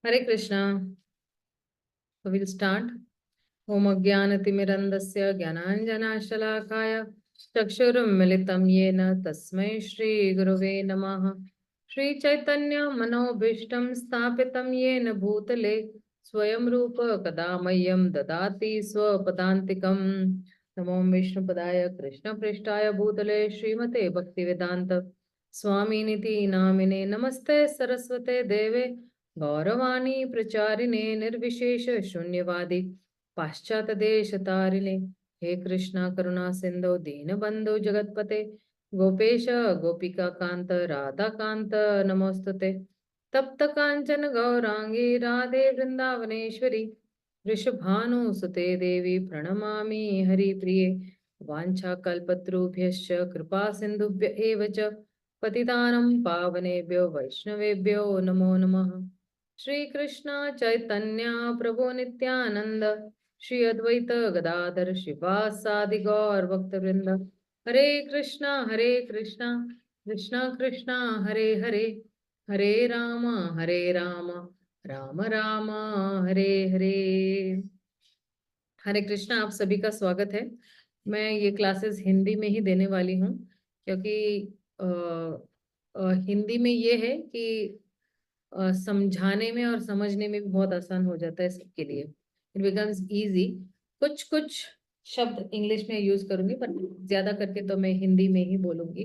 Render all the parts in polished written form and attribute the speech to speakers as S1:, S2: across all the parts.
S1: हरे Krishna. So we'll start. ओम अज्ञानतिमिरन्धस्य ज्ञानाञ्जनाशलाकाय चक्षुरुन्मिलितं येन तस्मै श्रीगुरुवे नमः। श्रीचैतन्यमनोभीष्टं स्थापितं येन भूतले स्वयं रूप कदा मह्यं ददाति स्वपदान्तिकम्। नमो विष्णुपदाय कृष्णपृष्ठाय भूतले श्रीमते भक्तिवेदान्त स्वामिनिति नामिने नमस्ते सरस्वते देवे गौरवाणी प्रचारिणे निर्विशेष शून्यवादी पाश्चात देश तारिणे। हे कृष्णा करुणा सिंधु दीनबंधु जगतपते गोपेश गोपिका कांत राधा कांत नमोस्तुते। तप्त कांचन गौरांगी राधे वृंदावनेश्वरी वृषभानुसुते देवी प्रणमामि हरिप्रिये। वाञ्छाकल्पतरुभ्यश्च कृपा सिन्धुभ्य एव च पतितानं पावनेभ्यो वैष्णवेभ्यो नमो नमः। श्री कृष्ण चैतन्य प्रभु नित्यानंद श्री अद्वैत गदाधर शिवासादि गौर भक्तवृंद। हरे कृष्णा कृष्णा कृष्णा हरे हरे, हरे राम राम राम हरे हरे। हरे कृष्णा, आप सभी का स्वागत है। मैं ये क्लासेस हिंदी में ही देने वाली हूँ क्योंकि हिंदी में ये है कि समझाने में और समझने में भी बहुत आसान हो जाता है सबके लिए। It becomes easy. कुछ कुछ शब्द इंग्लिश में यूज करूंगी पर ज्यादा करके तो मैं हिंदी में ही बोलूंगी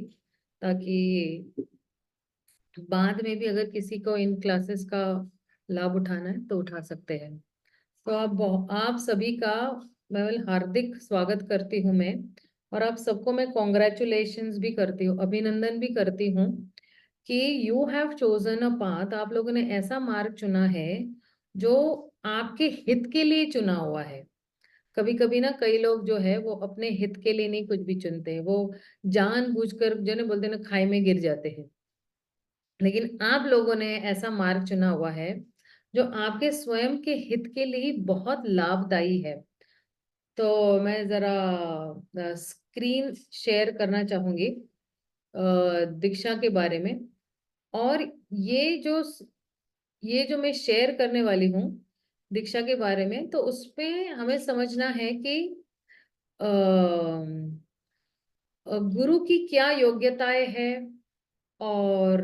S1: ताकि बाद में भी अगर किसी को इन क्लासेस का लाभ उठाना है तो उठा सकते हैं। तो आप सभी का मैं हार्दिक स्वागत करती हूँ मैं, और आप सबको मैं कॉन्ग्रेचुलेशंस भी करती हूँ, अभिनंदन भी करती हूँ कि you have chosen a path. आप लोगों ने ऐसा मार्ग चुना है जो आपके हित के लिए चुना हुआ है। कभी कभी ना कई लोग जो है वो अपने हित के लिए नहीं कुछ भी चुनते हैं, वो जानबूझकर जो ना बोलते हैं ना खाई में गिर जाते हैं। लेकिन आप लोगों ने ऐसा मार्ग चुना हुआ है जो आपके स्वयं के हित के लिए बहुत लाभदायी है। तो मैं जरा स्क्रीन शेयर करना चाहूंगी दीक्षा के बारे में। और ये जो ये जो मैं शेयर करने वाली हूँ दीक्षा के बारे में, तो उसपे हमें समझना है कि गुरु की क्या योग्यताएं हैं और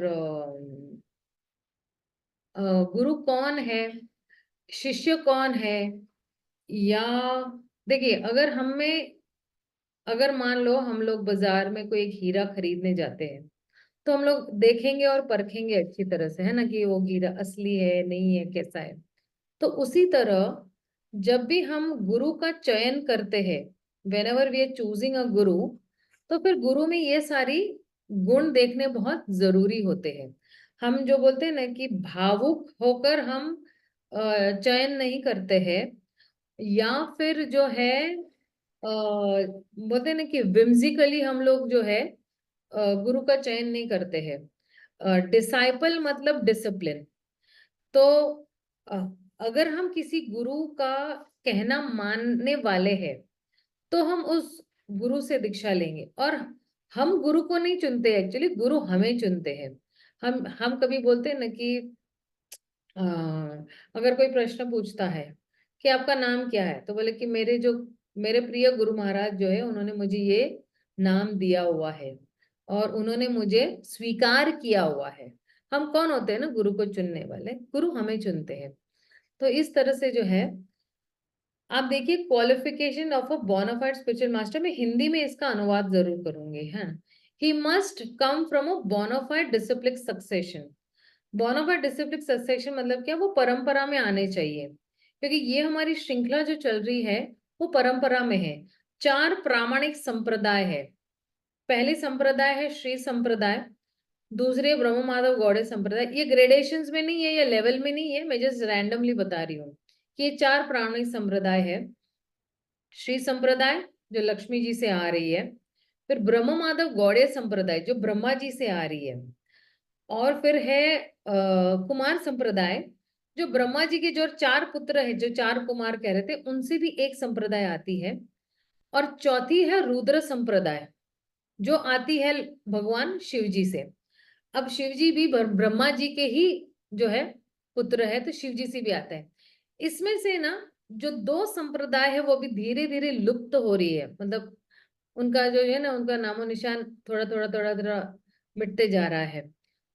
S1: गुरु कौन है, शिष्य कौन है। या देखिए, अगर मान लो हम लोग बाजार में कोई एक हीरा खरीदने जाते हैं तो हम लोग देखेंगे और परखेंगे अच्छी तरह से, है ना, कि वो हीरा असली है नहीं है, कैसा है। तो उसी तरह जब भी हम गुरु का चयन करते हैं, whenever we are choosing a guru, तो फिर गुरु में ये सारी गुण देखने बहुत जरूरी होते हैं। हम जो बोलते हैं ना कि भावुक होकर हम चयन नहीं करते हैं, या फिर जो है बोलते हैं ना कि विम्सिकली हम लोग जो है गुरु का चयन नहीं करते हैं। डिसाइपल मतलब डिसिप्लिन। तो अ, अगर हम किसी गुरु का कहना मानने वाले हैं तो हम उस गुरु से दीक्षा लेंगे। और हम गुरु को नहीं चुनते, एक्चुअली गुरु हमें चुनते हैं। हम कभी बोलते हैं ना कि अ, अगर कोई प्रश्न पूछता है कि आपका नाम क्या है, तो बोले कि मेरे प्रिय गुरु महाराज जो है उन्होंने मुझे ये नाम दिया हुआ है और उन्होंने मुझे स्वीकार किया हुआ है। हम कौन होते हैं ना, गुरु को चुनने वाले, गुरु हमें चुनते हैं। तो इस तरह से जो है आप देखिए, qualification of a bonafide spiritual master, में हिंदी में इसका अनुवाद जरूर करूंगी, है। He must come from a bonafide disciplic succession. Bonafide disciplic succession मतलब क्या, वो परंपरा में आने चाहिए, क्योंकि ये हमारी श्रृंखला जो चल रही है वो परंपरा में है। 4 प्रामाणिक संप्रदाय है। पहली संप्रदाय है श्री संप्रदाय, दूसरे ब्रह्म माधव गौड़े संप्रदाय। ये ग्रेडेशंस में नहीं है या लेवल में नहीं है, मैं जस्ट रैंडमली बता रही हूँ कि ये 4 प्रामाणिक संप्रदाय है। श्री संप्रदाय जो लक्ष्मी जी से आ रही है, फिर ब्रह्म माधव गौड़े संप्रदाय जो ब्रह्मा जी से आ रही है, और फिर है कुमार संप्रदाय जो ब्रह्मा जी के जो 4 पुत्र है, जो 4 कुमार कह रहे थे, उनसे भी एक संप्रदाय आती है। और चौथी है रुद्र संप्रदाय जो आती है भगवान शिव जी से। अब शिव जी भी ब्रह्मा जी के ही जो है पुत्र है, तो शिव जी से भी आता है। इसमें से ना जो दो संप्रदाय है वो भी धीरे धीरे लुप्त हो रही है, मतलब उनका जो है ना, उनका नामो निशान थोड़ा थोड़ा थोड़ा थोड़ा मिटते जा रहा है।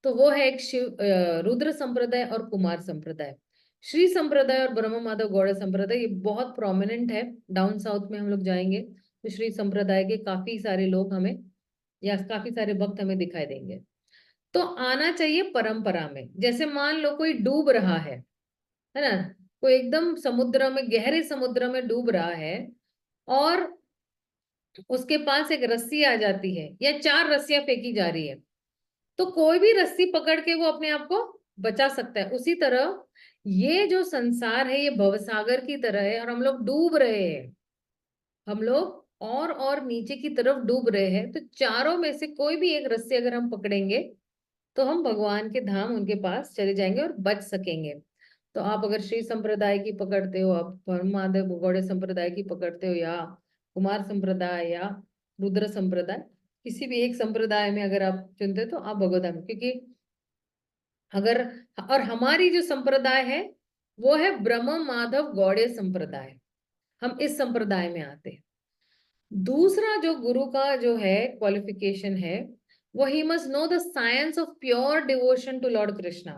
S1: तो वो है एक रुद्र संप्रदाय और कुमार संप्रदाय। श्री संप्रदाय और ब्रह्म माधव गौड़ संप्रदाय ये बहुत प्रोमिनेंट है। डाउन साउथ में हम लोग जाएंगे तो श्री संप्रदाय के काफी सारे लोग हमें, या काफी सारे भक्त हमें दिखाई देंगे। तो आना चाहिए परंपरा में। जैसे मान लो कोई डूब रहा है ना, कोई एकदम समुद्र में, गहरे समुद्र में डूब रहा है, और उसके पास एक रस्सी आ जाती है या चार रस्सियां फेंकी जा रही है, तो कोई भी रस्सी पकड़ के वो अपने आप को बचा सकता है। उसी तरह ये जो संसार है ये भवसागर की तरह है, और हम लोग डूब रहे हैं, हम लोग और नीचे की तरफ डूब रहे हैं। तो चारों में से कोई भी एक रस्सी अगर हम पकड़ेंगे तो हम भगवान के धाम, उनके पास चले जाएंगे और बच सकेंगे। तो आप अगर श्री संप्रदाय की पकड़ते हो, आप परमादेव गौड़े संप्रदाय की पकड़ते हो, या कुमार संप्रदाय, या रुद्र संप्रदाय, किसी भी एक संप्रदाय में अगर आप चुनते हो तो आप भगवत, क्योंकि अगर, और हमारी जो संप्रदाय है वो है ब्रह्म माधव गौड़े संप्रदाय, हम इस संप्रदाय में आते हैं। दूसरा जो गुरु का जो है क्वालिफिकेशन है, वो he must know the science of pure devotion to Lord Krishna.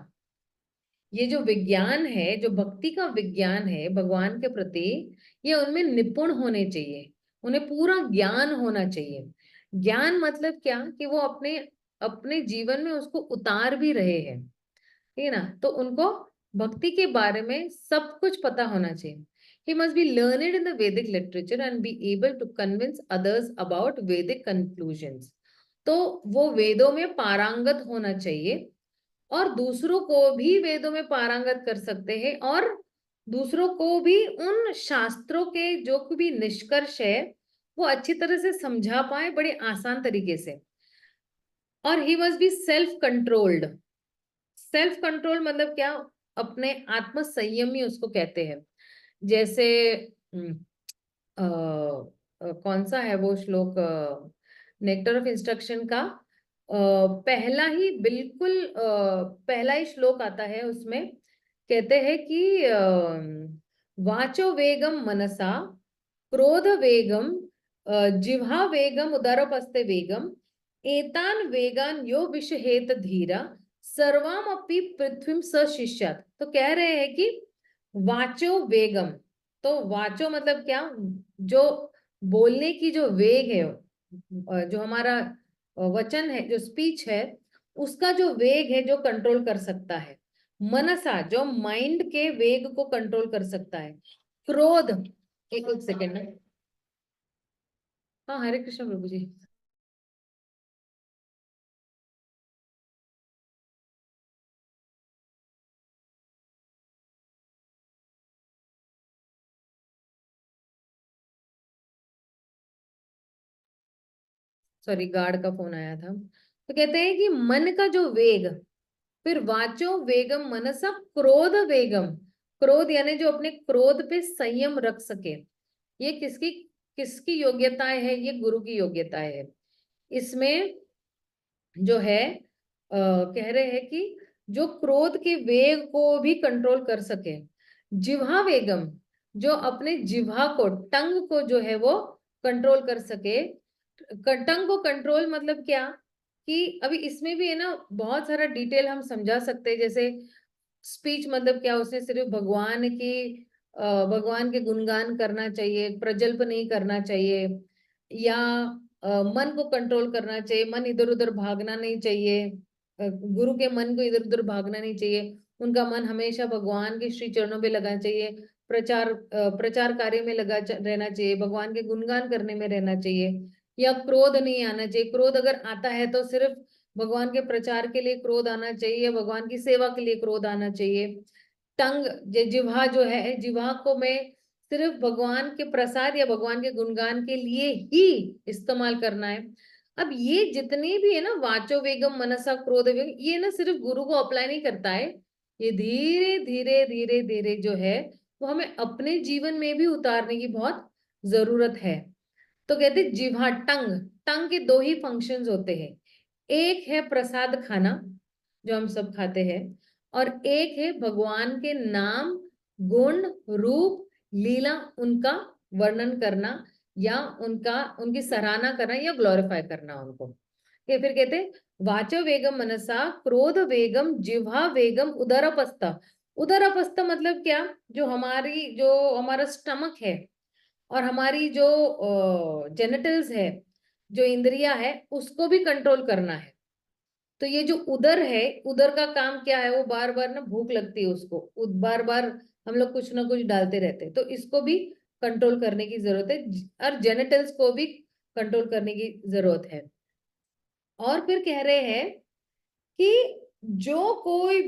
S1: ये जो विज्ञान है, जो भक्ति का विज्ञान है भगवान के प्रति, ये उनमें निपुण होने चाहिए, उन्हें पूरा ज्ञान होना चाहिए। ज्ञान मतलब क्या, कि वो अपने अपने जीवन में उसको उतार भी रहे हैं, ठीक है ना। तो उनको भक्ति के बारे में सब कुछ पता होना चाहिए। He must be learned in the Vedic literature and be able to convince others about Vedic conclusions. तो वो वेदों में पारंगत होना चाहिए, और दूसरों को भी वेदों में पारंगत कर सकते हैं, और दूसरों को भी उन शास्त्रों के जो भी निष्कर्ष है वो अच्छी तरह से समझा पाए बड़े आसान तरीके से। और he must be self controlled. Self control मतलब क्या, अपने आत्म संयमी उसको कहते हैं। जैसे कौन सा है वो श्लोक, नेक्टर ऑफ इंस्ट्रक्शन का पहला ही, बिल्कुल पहला ही श्लोक आता है, उसमें कहते हैं कि वाचो वेगम मनसा, क्रोध वेगम, जिह्वा वेगम, उदरपस्ते वेगम, एतान वेगान यो विषहेत धीरा, सर्वाम अपि पृथ्वीम सशिष्यात्। तो कह रहे हैं कि वाचो वेगम, तो वाचो मतलब क्या, जो बोलने की जो वेग है, जो हमारा वचन है, जो स्पीच है, उसका जो वेग है, जो कंट्रोल कर सकता है। मनसा, जो माइंड के वेग को कंट्रोल कर सकता है। क्रोध, एक सेकेंड में, हाँ हरे कृष्ण प्रभु जी। सॉरी, गार्ड का फोन आया था। तो कहते हैं कि मन का जो वेग, फिर वाचो वेगम मनसा क्रोध वेगम, क्रोध यानी जो अपने क्रोध पे संयम रख सके। ये किसकी किसकी योग्यताएं है, ये गुरु की योग्यताएं है। इसमें जो है कह रहे हैं कि जो क्रोध के वेग को भी कंट्रोल कर सके। जिह्वा वेगम, जो अपने जिह्वा को, टंग को जो है वो कंट्रोल कर सके। टंग को कंट्रोल मतलब क्या, कि अभी इसमें भी है ना बहुत सारा डिटेल हम समझा सकते हैं। जैसे स्पीच मतलब क्या, उसने सिर्फ भगवान के गुणगान करना चाहिए, प्रजल्प नहीं करना चाहिए, या मन को कंट्रोल करना चाहिए, मन इधर उधर भागना नहीं चाहिए, गुरु के मन को इधर उधर भागना नहीं चाहिए, उनका मन हमेशा भगवान के श्री चरणों पे लगना चाहिए, प्रचार कार्य में रहना चाहिए, भगवान के गुणगान करने में रहना चाहिए, या क्रोध नहीं आना चाहिए। क्रोध अगर आता है तो सिर्फ भगवान के प्रचार के लिए क्रोध आना चाहिए, भगवान की सेवा के लिए क्रोध आना चाहिए। टंग, जिह्वा जो है, जिह्वा को मैं सिर्फ भगवान के प्रसाद या भगवान के गुणगान के लिए ही इस्तेमाल करना है। अब ये जितने भी है ना, वाचो वेगम मनसा क्रोध वेगम, ये ना सिर्फ गुरु को अप्लाई नहीं करता है, ये धीरे धीरे धीरे धीरे जो है वो हमें अपने जीवन में भी उतारने की बहुत जरूरत है। तो कहते जिह्वा, टंग, टंग के दो ही फंक्शंस होते हैं। एक है प्रसाद खाना, जो हम सब खाते हैं, और एक है भगवान के नाम, गुण, रूप, लीला, उनका वर्णन करना या उनकी सराहना करना या ग्लोरीफाई करना उनको। ये फिर कहते हैं वाचो वेगम मनसा, क्रोध वेगम जिह्वा वेगम, उदरपस्थ। उदरपस्थ मतलब क्या? जो हमारा स्टमक है और हमारी जो जेनिटल्स है, जो इंद्रिया है, उसको भी कंट्रोल करना है। तो ये जो उदर है, उदर का काम क्या है? वो बार बार ना भूख लगती है उसको, बार बार हम लोग कुछ ना कुछ डालते रहते हैं, तो इसको भी कंट्रोल करने की जरूरत है और जेनिटल्स को भी कंट्रोल करने की जरूरत है। और फिर कह रहे हैं कि जो कोई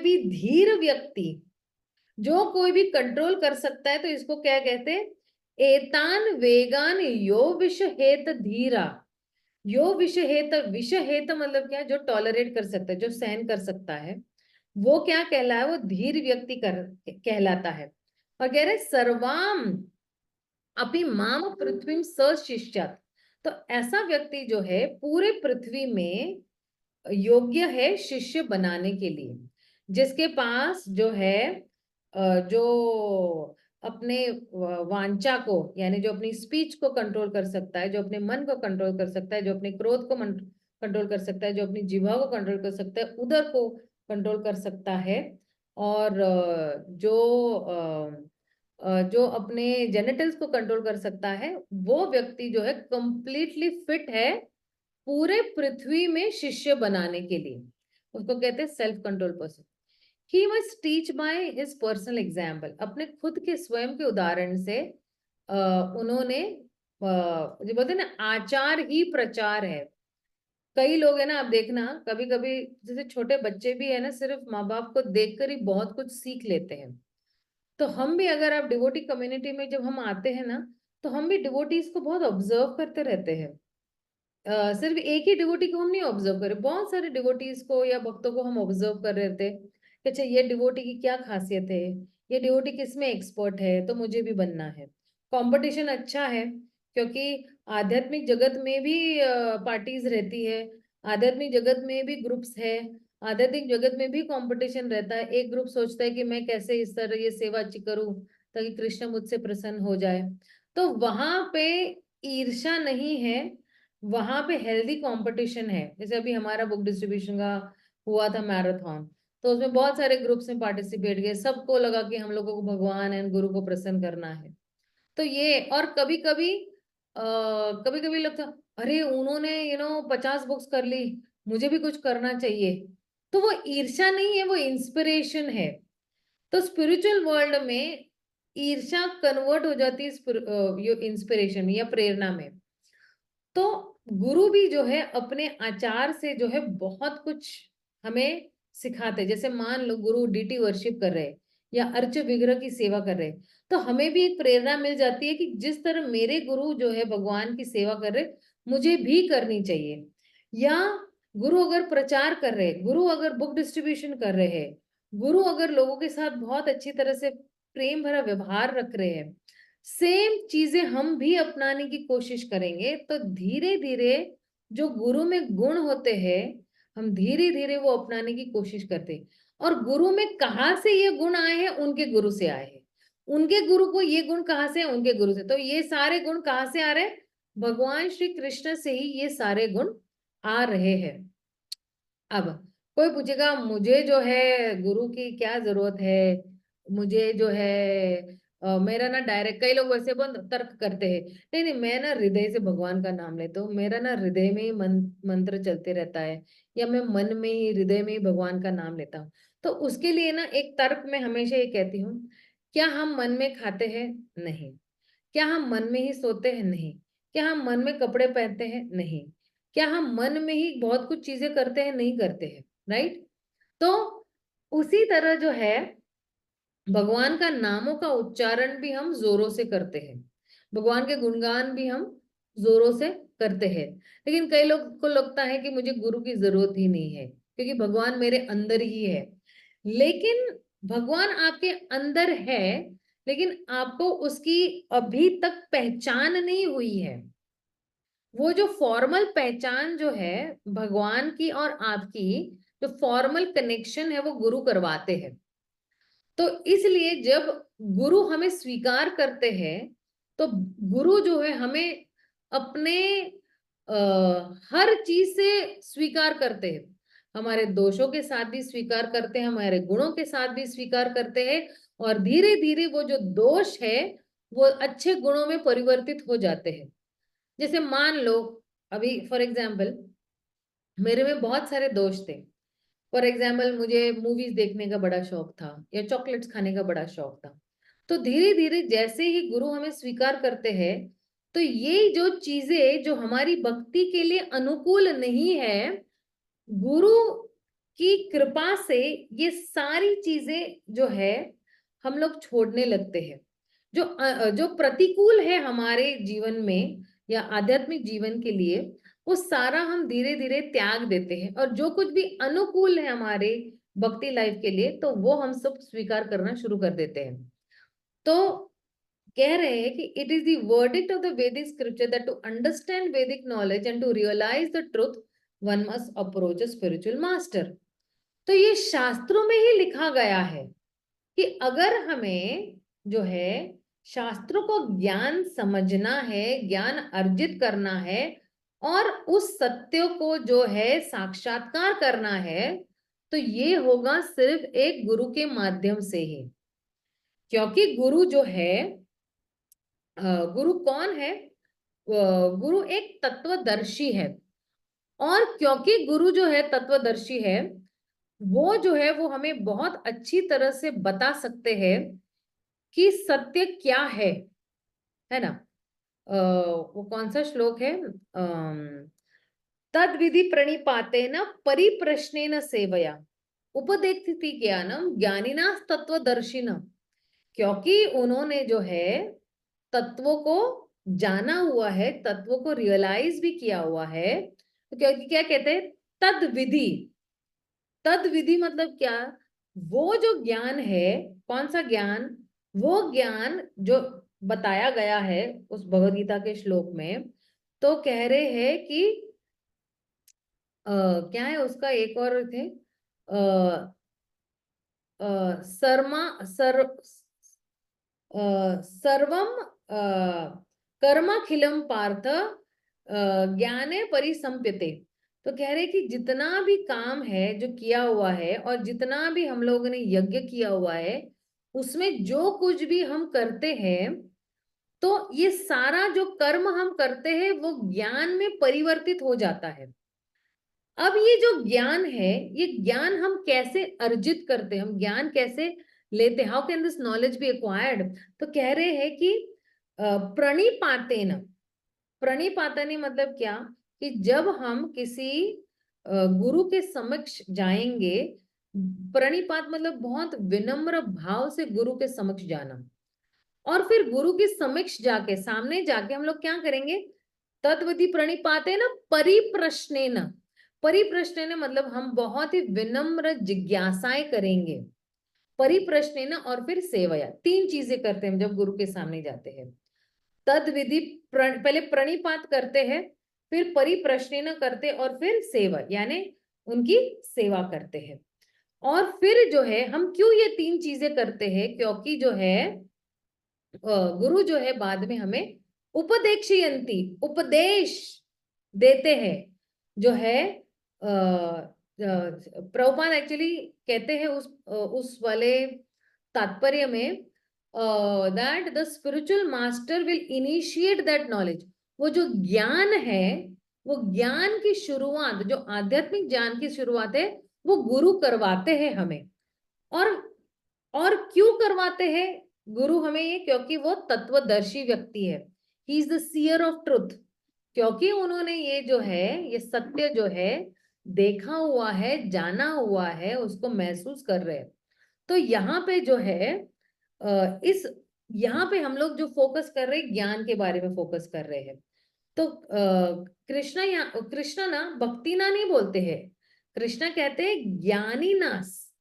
S1: भी धीर व्यक्ति, जो कोई भी कंट्रोल कर सकता है, तो इसको क्या कहते हैं? एतान वेगान यो विषहेत धीरा। यो विषहेत मतलब क्या? जो टॉलरेट कर सकता है, जो सहन कर सकता है, वो क्या कहलाए? वो धीर व्यक्ति कहलाता है। और कह रहे सर्वाम अपि माम पृथ्वी सशिष्यत। तो ऐसा व्यक्ति जो है पूरे पृथ्वी में योग्य है शिष्य बनाने के लिए, जिसके पास जो है जो अपने वांछा को, यानी जो अपनी स्पीच को कंट्रोल कर सकता है, जो अपने मन को कंट्रोल कर सकता है, जो अपने क्रोध को कंट्रोल कर सकता है, जो अपनी जिह्वा को कंट्रोल कर सकता है, उदर को कंट्रोल कर सकता है, और जो अपने जेनिटल्स को कंट्रोल कर सकता है, वो व्यक्ति जो है कंप्लीटली फिट है पूरे पृथ्वी में शिष्य बनाने के लिए। उसको कहते हैं self control person. He must teach by his personal example. अपने खुद के स्वयं के उदाहरण से उन्होंने जो बोलते हैं ना, आचार ही प्रचार है। कई लोग है ना, आप देखना कभी कभी जैसे छोटे बच्चे भी है ना, सिर्फ माँ बाप को देखकर ही बहुत कुछ सीख लेते हैं। तो हम भी, अगर आप डिवोटी कम्युनिटी में जब हम आते हैं ना, तो हम भी डिवोटीज को बहुत ऑब्जर्व करते रहते हैं। सिर्फ एक ही डिवोटी को हम नहीं ऑब्जर्व कर रहे, बहुत सारे डिवोटीज को या भक्तों को हम ऑब्जर्व कर रहे थे कि अच्छा ये डिवोटी की क्या खासियत है, ये डिवोटी किस में एक्सपर्ट है, तो मुझे भी बनना है। कंपटीशन अच्छा है, क्योंकि आध्यात्मिक जगत में भी पार्टीज रहती है, आध्यात्मिक जगत में भी ग्रुप्स है, आध्यात्मिक जगत में भी कंपटीशन रहता है। एक ग्रुप सोचता है कि मैं कैसे इस तरह ये सेवा अच्छी करूं ताकि कृष्ण मुझसे प्रसन्न हो जाए। तो वहां पे ईर्ष्या नहीं है, वहां पे हेल्दी कंपटीशन है। जैसे अभी हमारा बुक डिस्ट्रीब्यूशन का हुआ था मैराथन, तो उसमें बहुत सारे ग्रुप्स में पार्टिसिपेट किए, सबको लगा कि हम लोगों को भगवान एंड गुरु को प्रसन्न करना है। तो ये, और कभी कभी लगता अरे उन्होंने 50 बुक्स कर ली, मुझे भी कुछ करना चाहिए। तो वो ईर्ष्या नहीं है, वो इंस्पिरेशन है। तो स्पिरिचुअल वर्ल्ड में ईर्ष्या कन्वर्ट हो जाती है इंस्पिरेशन या प्रेरणा में। तो गुरु भी जो है अपने आचार से जो है बहुत कुछ हमें सिखाते। जैसे मान लो गुरु डीटी वर्शिप कर रहे या अर्च विग्रह की सेवा कर रहे, तो हमें भी एक प्रेरणा मिल जाती है कि जिस तरह मेरे गुरु जो है भगवान की सेवा कर रहे, मुझे भी करनी चाहिए। या गुरु अगर प्रचार कर रहे, गुरु अगर बुक डिस्ट्रीब्यूशन कर रहे हैं, गुरु अगर लोगों के साथ बहुत अच्छी तरह से प्रेम भरा व्यवहार रख रहे हैं, सेम चीजें हम भी अपनाने की कोशिश करेंगे, तो धीरे धीरे जो गुरु में गुण होते हैं, हम धीरे धीरे वो अपनाने की कोशिश करते हैं। और गुरु में कहाँ से ये गुण आए हैं? उनके गुरु से आए हैं। उनके गुरु को ये गुण कहाँ से? उनके गुरु से। तो ये सारे गुण कहाँ से आ रहे हैं? भगवान श्री कृष्ण से ही ये सारे गुण आ रहे हैं। अब कोई पूछेगा मुझे जो है गुरु की क्या जरूरत है, मुझे जो है मेरा ना डायरेक्ट, कई लोग वैसे बहुत तर्क करते हैं, नहीं नहीं मैं ना हृदय से भगवान का नाम लेता हूँ, मेरा ना हृदय में ही मंत्र चलते रहता है, या मैं मन में ही, हृदय में ही भगवान का नाम लेता हूँ। तो उसके लिए ना एक तर्क मैं हमेशा ये कहती हूँ, क्या हम मन में खाते हैं? नहीं। क्या हम मन में ही सोते हैं? नहीं। क्या हम मन में कपड़े पहनते हैं? नहीं। क्या हम मन में ही बहुत कुछ चीजें करते हैं? नहीं करते हैं। राइट? तो उसी तरह जो है भगवान का नामों का उच्चारण भी हम जोरों से करते हैं, भगवान के गुणगान भी हम जोरों से करते हैं। लेकिन कई लोग को लगता है कि मुझे गुरु की जरूरत ही नहीं है, क्योंकि भगवान मेरे अंदर ही है। लेकिन भगवान आपके अंदर है, लेकिन आपको उसकी अभी तक पहचान नहीं हुई है। वो जो फॉर्मल पहचान जो है भगवान की और आपकी, जो फॉर्मल कनेक्शन है वो गुरु करवाते हैं। तो इसलिए जब गुरु हमें स्वीकार करते हैं तो गुरु जो है हमें अपने हर चीज से स्वीकार करते हैं। हमारे दोषों के साथ भी स्वीकार करते हैं, हमारे गुणों के साथ भी स्वीकार करते हैं, और धीरे धीरे वो जो दोष है वो अच्छे गुणों में परिवर्तित हो जाते हैं। जैसे मान लो, अभी फॉर एग्जाम्पल मेरे में बहुत सारे दोष थे। फॉर एग्जाम्पल मुझे मूवीज देखने का बड़ा शौक था या चॉकलेट्स खाने का बड़ा शौक था। तो धीरे धीरे जैसे ही गुरु हमें स्वीकार करते हैं तो ये जो चीजें जो हमारी भक्ति के लिए अनुकूल नहीं है, गुरु की कृपा से ये सारी चीजें जो है हम लोग छोड़ने लगते हैं। जो प्रतिकूल है हमारे जीवन में या आध्यात्मिक जीवन के लिए, वो सारा हम धीरे धीरे त्याग देते हैं, और जो कुछ भी अनुकूल है हमारे भक्ति लाइफ के लिए तो वो हम सब स्वीकार करना शुरू कर देते हैं। तो कह रहे हैं कि it is the verdict of the Vedic scripture that to understand Vedic knowledge and to realise the truth one must approach a spiritual master. तो ये शास्त्रों में ही लिखा गया है कि अगर हमें जो है शास्त्रों को ज्ञान समझना है, ज्ञान अर्जित करना है, और उस सत्य को जो है साक्षात्कार करना है, तो ये होगा सिर्फ एक गुरु के माध्यम से ही। क्योंकि गुरु जो है, गुरु कौन है? गुरु एक तत्वदर्शी है, और क्योंकि गुरु जो है तत्वदर्शी है, वो जो है वो हमें बहुत अच्छी तरह से बता सकते हैं कि सत्य क्या है ना। वो कौन सा श्लोक है? तद विधि प्रणिपातेन परिप्रश्नेन सेवया उपदेक्ति ज्ञानम ज्ञानिना तत्वदर्शिना। क्योंकि उन्होंने जो है तत्वों को जाना हुआ है, तत्वों को रियलाइज भी किया हुआ है, तो क्योंकि क्या कहते हैं? तद विधि। तद विधि मतलब क्या? वो जो ज्ञान है, कौन सा ज्ञान? वो ज्ञान जो बताया गया है उस भगवद गीता के श्लोक में। तो कह रहे हैं कि क्या है उसका एक और थे, सर्मा सर सर्वम कर्माखिलम पार्थ ज्ञाने परिसंप्यते। तो कह रहे कि जितना भी काम है जो किया हुआ है, और जितना भी हम लोगों ने यज्ञ किया हुआ है, उसमें जो कुछ भी हम करते हैं, तो ये सारा जो कर्म हम करते हैं वो ज्ञान में परिवर्तित हो जाता है। अब ये जो ज्ञान है, ये ज्ञान हम कैसे अर्जित करते हैं, हम ज्ञान कैसे लेते हैं? How can this knowledge B acquired? तो कह रहे हैं कि प्रणिपातेन। प्रणिपातनी मतलब क्या? कि जब हम किसी गुरु के समक्ष जाएंगे, प्रणिपात मतलब बहुत विनम्र भाव से गुरु के समक्ष जाना, और फिर गुरु के समक्ष जाके, सामने जाके हम लोग क्या करेंगे? तत्वति प्रणिपाते न परिप्रश्नेन। परिप्रश्नेन मतलब हम बहुत ही विनम्र जिज्ञासाएं करेंगे। परिप्रश्नेन और फिर सेवया, तीन चीजें करते हैं जब गुरु के सामने जाते हैं। तद विधि पहले प्रणिपात करते हैं, फिर परिप्रश्नेन करते, और फिर सेवा यानी उनकी सेवा करते हैं। और फिर जो है हम क्यों ये तीन चीजें करते हैं? क्योंकि जो है गुरु जो है बाद में हमें उपदेक्षयंती, उपदेश देते हैं। जो है प्रभुपाद एक्चुअली कहते हैं उस वाले तात्पर्य में, that the spiritual master will initiate that knowledge. वो जो ज्ञान है, वो ज्ञान की शुरुआत, जो आध्यात्मिक ज्ञान की शुरुआत है, वो गुरु करवाते हैं हमें। और क्यों करवाते हैं गुरु हमें ये? क्योंकि वो तत्वदर्शी व्यक्ति है। He is the seer of truth. क्योंकि उन्होंने ये जो है, ये सत्य जो है देखा हुआ है, जाना हुआ है, उसको महसूस कर रहे हैं। तो यहाँ पे जो है इस यहाँ पे हम लोग जो फोकस कर रहे हैं, ज्ञान के बारे में फोकस कर रहे हैं। तो कृष्णा ना भक्ति ना नहीं बोलते हैं, कृष्णा कहते हैं ज्ञानी नास,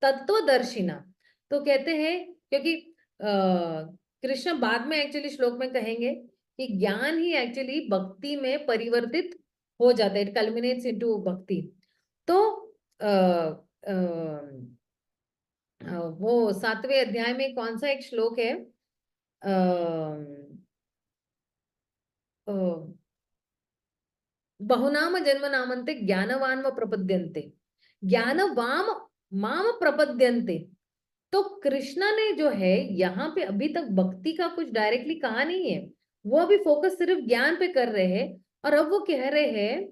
S1: तत्वदर्शिना। तो कहते हैं क्योंकि कृष्ण बाद में एक्चुअली श्लोक में कहेंगे कि ज्ञान ही एक्चुअली भक्ति में परिवर्तित हो जाता है, इट कल्मिनेट्स इनटू भक्ति। तो अ, अ, वो 7वें अध्याय में कौन सा एक श्लोक है? अ, बहुनाम जन्म नामन्ते ज्ञानवान व प्रपद्यन्ते, ज्ञानवाम माम प्रपद्यन्ते। तो कृष्णा ने जो है यहाँ पे अभी तक भक्ति का कुछ डायरेक्टली कहा नहीं है, वो अभी फोकस सिर्फ ज्ञान पे कर रहे हैं। और अब वो कह रहे हैं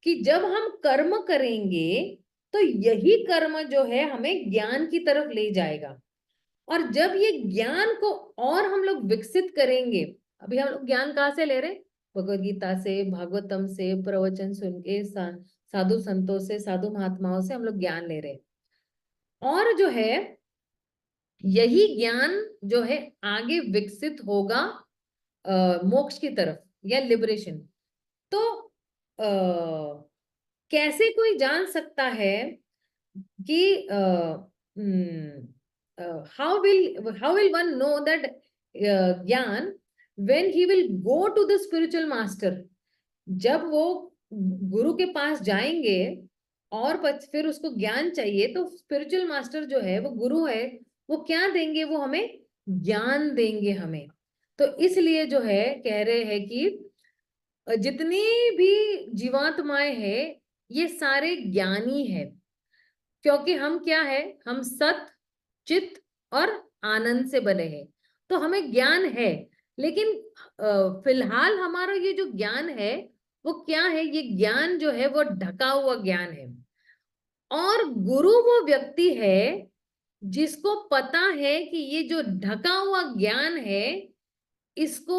S1: कि जब हम कर्म करेंगे तो यही कर्म जो है हमें ज्ञान की तरफ ले जाएगा। और जब ये ज्ञान को और हम लोग विकसित करेंगे, अभी हम लोग ज्ञान कहाँ से ले रहे हैं? भगवत गीता से, भागवतम से, प्रवचन सुन के, साधु संतों से, साधु महात्माओं से हम लोग ज्ञान ले रहे हैं। और जो है यही ज्ञान जो है आगे विकसित होगा मोक्ष की तरफ या लिबरेशन। तो कैसे कोई जान सकता है कि how will one know that ज्ञान when he will go to the spiritual master? जब वो गुरु के पास जाएंगे और फिर उसको ज्ञान चाहिए, तो स्पिरिचुअल मास्टर जो है वो गुरु है, वो क्या देंगे? वो हमें ज्ञान देंगे हमें। तो इसलिए जो है कह रहे हैं कि जितनी भी जीवात्माएं हैं ये सारे ज्ञानी है, क्योंकि हम क्या है? हम सत, चित और आनंद से बने हैं। तो हमें ज्ञान है, लेकिन फिलहाल हमारा ये जो ज्ञान है वो क्या है? ये ज्ञान जो है वो ढका हुआ ज्ञान है। और गुरु वो व्यक्ति है जिसको पता है कि ये जो ढका हुआ ज्ञान है इसको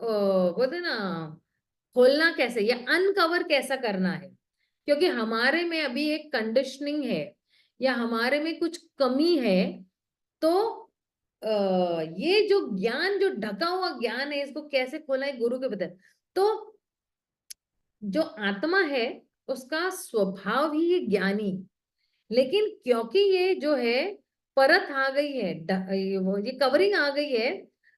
S1: बोलते ना खोलना कैसे या अनकवर कैसा करना है। क्योंकि हमारे में अभी एक कंडीशनिंग है या हमारे में कुछ कमी है। तो ये जो ज्ञान, जो ढका हुआ ज्ञान है, इसको कैसे खोलना है? गुरु के बता। तो जो आत्मा है उसका स्वभाव ही ये ज्ञानी, लेकिन क्योंकि ये जो है परत आ गई है, ये कवरिंग आ गई है,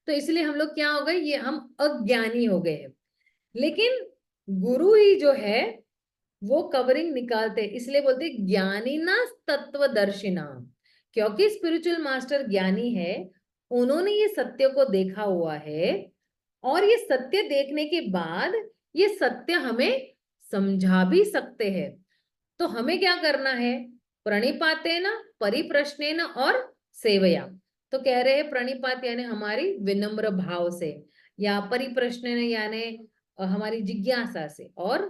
S1: तो इसलिए हम लोग क्या हो गए? ये हम अज्ञानी हो गए हैं। लेकिन गुरु ही जो है वो कवरिंग निकालते, इसलिए बोलते ज्ञानी ना तत्वदर्शिना। क्योंकि स्पिरिचुअल मास्टर ज्ञानी है, उन्होंने ये सत्य को देखा हुआ है, और ये सत्य देखने के बाद ये सत्य हमें समझा भी सकते हैं। तो हमें क्या करना है? प्रणिपातेन, परिप्रश्नेन और सेवया। तो कह रहे हैं प्रणिपात यानी हमारी विनम्र भाव से, या परिप्रश्नेन यानी हमारी जिज्ञासा से, और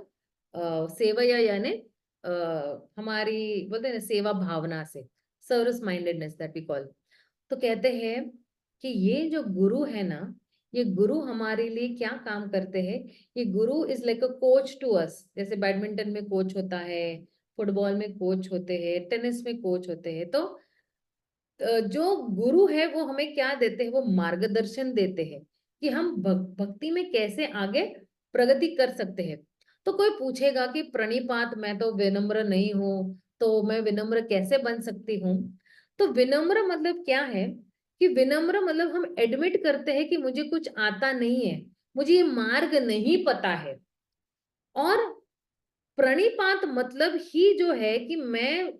S1: सेवया यानी हमारी बोलते हैं ना सेवा भावना से, service mindedness that we call. तो कहते हैं कि ये जो गुरु है ना, ये गुरु हमारे लिए क्या काम करते हैं? ये guru is like a coach to us. जैसे बैडमिंटन में कोच होता है, फुटबॉल में कोच होते हैं, टेनिस में कोच होते हैं। तो जो गुरु है वो हमें क्या देते हैं? वो मार्गदर्शन देते हैं कि हम भक्ति में कैसे आगे प्रगति कर सकते हैं। तो कोई पूछेगा कि प्रणिपात, मैं तो विनम्र नहीं हूं, तो मैं विनम्र कैसे बन सकती हूँ? तो विनम्र मतलब क्या है? कि विनम्र मतलब हम एडमिट करते हैं कि मुझे कुछ आता नहीं है, मुझे ये मार्ग नहीं पता है। और प्रणिपात मतलब ही जो है कि मैं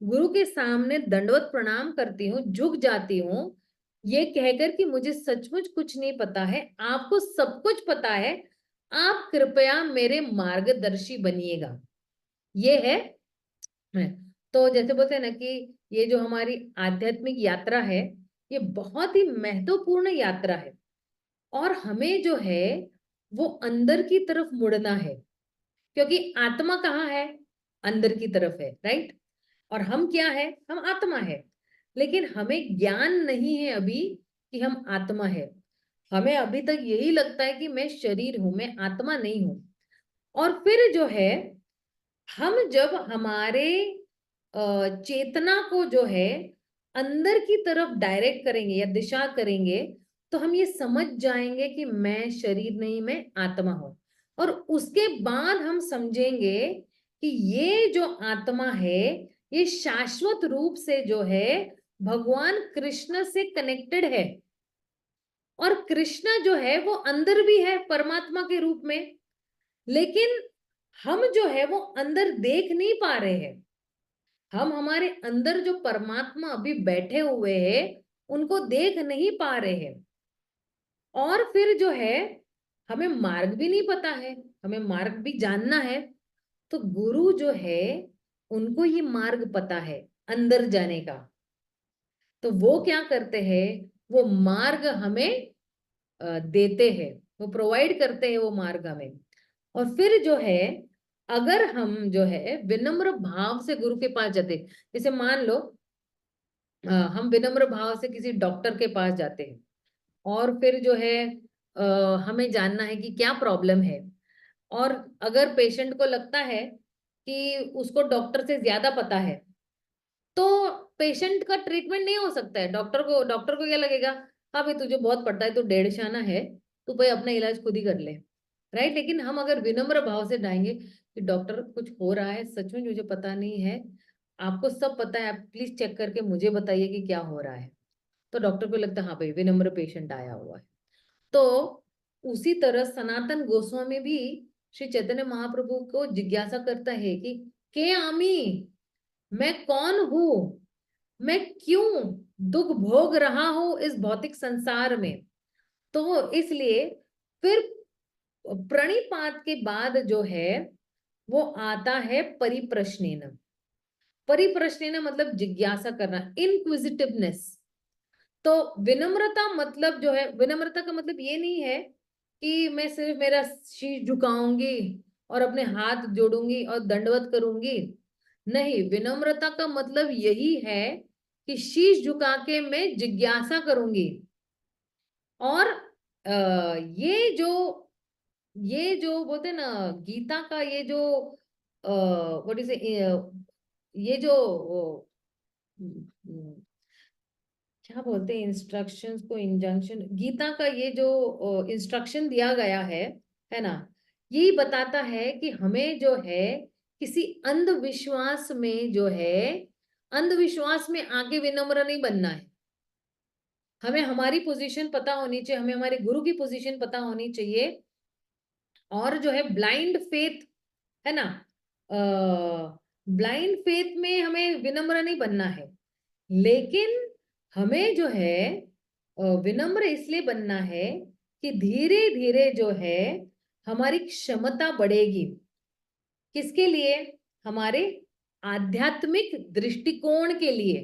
S1: गुरु के सामने दंडवत प्रणाम करती हूँ, झुक जाती हूँ, ये कहकर कि मुझे सचमुच कुछ नहीं पता है, आपको सब कुछ पता है, आप कृपया मेरे मार्गदर्शी बनिएगा। ये है। तो जैसे बोलते हैं ना कि ये जो हमारी आध्यात्मिक यात्रा है, ये बहुत ही महत्वपूर्ण यात्रा है। और हमें जो है वो अंदर की तरफ मुड़ना है, क्योंकि आत्मा कहाँ है? अंदर की तरफ है, राइट? और हम क्या है? हम आत्मा है। लेकिन हमें ज्ञान नहीं है अभी कि हम आत्मा है। हमें अभी तक यही लगता है कि मैं शरीर हूं, मैं आत्मा नहीं हूं। और फिर जो है हम जब हमारे चेतना को जो है अंदर की तरफ डायरेक्ट करेंगे या दिशा करेंगे, तो हम ये समझ जाएंगे कि मैं शरीर नहीं, मैं आत्मा हूं। और उसके बाद हम समझेंगे कि ये जो आत्मा है ये शाश्वत रूप से जो है भगवान कृष्ण से कनेक्टेड है। और कृष्ण जो है वो अंदर भी है परमात्मा के रूप में, लेकिन हम जो है वो अंदर देख नहीं पा रहे हैं। हम हमारे अंदर जो परमात्मा अभी बैठे हुए हैं उनको देख नहीं पा रहे हैं। और फिर जो है हमें मार्ग भी नहीं पता है, हमें मार्ग भी जानना है। तो गुरु जो है उनको ये मार्ग पता है अंदर जाने का। तो वो क्या करते हैं, वो मार्ग हमें देते हैं, वो प्रोवाइड करते हैं वो मार्ग हमें। और फिर जो है अगर हम जो है विनम्र भाव से गुरु के पास जाते, जैसे मान लो हम विनम्र भाव से किसी डॉक्टर के पास जाते हैं और फिर जो है हमें जानना है कि क्या प्रॉब्लम है। और अगर पेशेंट को लगता है कि उसको डॉक्टर से ज्यादा पता है तो पेशेंट का ट्रीटमेंट नहीं हो सकता है। डॉक्टर को क्या लगेगा, हाँ भाई तुझे बहुत पड़ता है, तू डेढ़ शाना है, तू भाई अपना इलाज खुद ही कर ले। राइट। लेकिन हम अगर विनम्र भाव से जाएंगे कि डॉक्टर कुछ हो रहा है, सच में मुझे पता नहीं है, आपको सब पता है, आप प्लीज चेक करके मुझे बताइए कि क्या हो रहा है। तो डॉक्टर को लगता है हाँ भाई विनम्र पेशेंट आया हुआ है। तो उसी तरह सनातन गोस्वामी भी श्री चैतन्य महाप्रभु को जिज्ञासा करता है कि के आमी, मैं कौन हूं, मैं क्यों दुख भोग रहा हूं इस भौतिक संसार में। तो इसलिए फिर प्रणिपात के बाद जो है वो आता है परिप्रश्नेन। परिप्रश्नेन मतलब जिज्ञासा करना, इनक्विजिटिवनेस। तो विनम्रता मतलब जो है, विनम्रता का मतलब ये नहीं है कि मैं सिर्फ मेरा शीश झुकाऊंगी और अपने हाथ जोड़ूंगी और दंडवत करूंगी। नहीं, विनम्रता का मतलब यही है कि शीश झुका के मैं जिज्ञासा करूंगी। और ये जो बोलते हैं ना गीता का ये जो व्हाट इज ये जो क्या बोलते हैं इंस्ट्रक्शंस को, इंजंक्शन, गीता का ये जो इंस्ट्रक्शन दिया गया है ना, यही बताता है कि हमें जो है किसी अंधविश्वास में जो है, अंधविश्वास में आके विनम्र नहीं बनना है। हमें हमारी पोजीशन पता होनी चाहिए, हमें हमारे गुरु की पोजीशन पता होनी चाहिए। और जो है ब्लाइंड फेथ है ना, ब्लाइंड फेथ में हमें विनम्र नहीं बनना है। लेकिन हमें जो है विनम्र इसलिए बनना है कि धीरे धीरे जो है हमारी क्षमता बढ़ेगी। किसके लिए? हमारे आध्यात्मिक दृष्टिकोण के लिए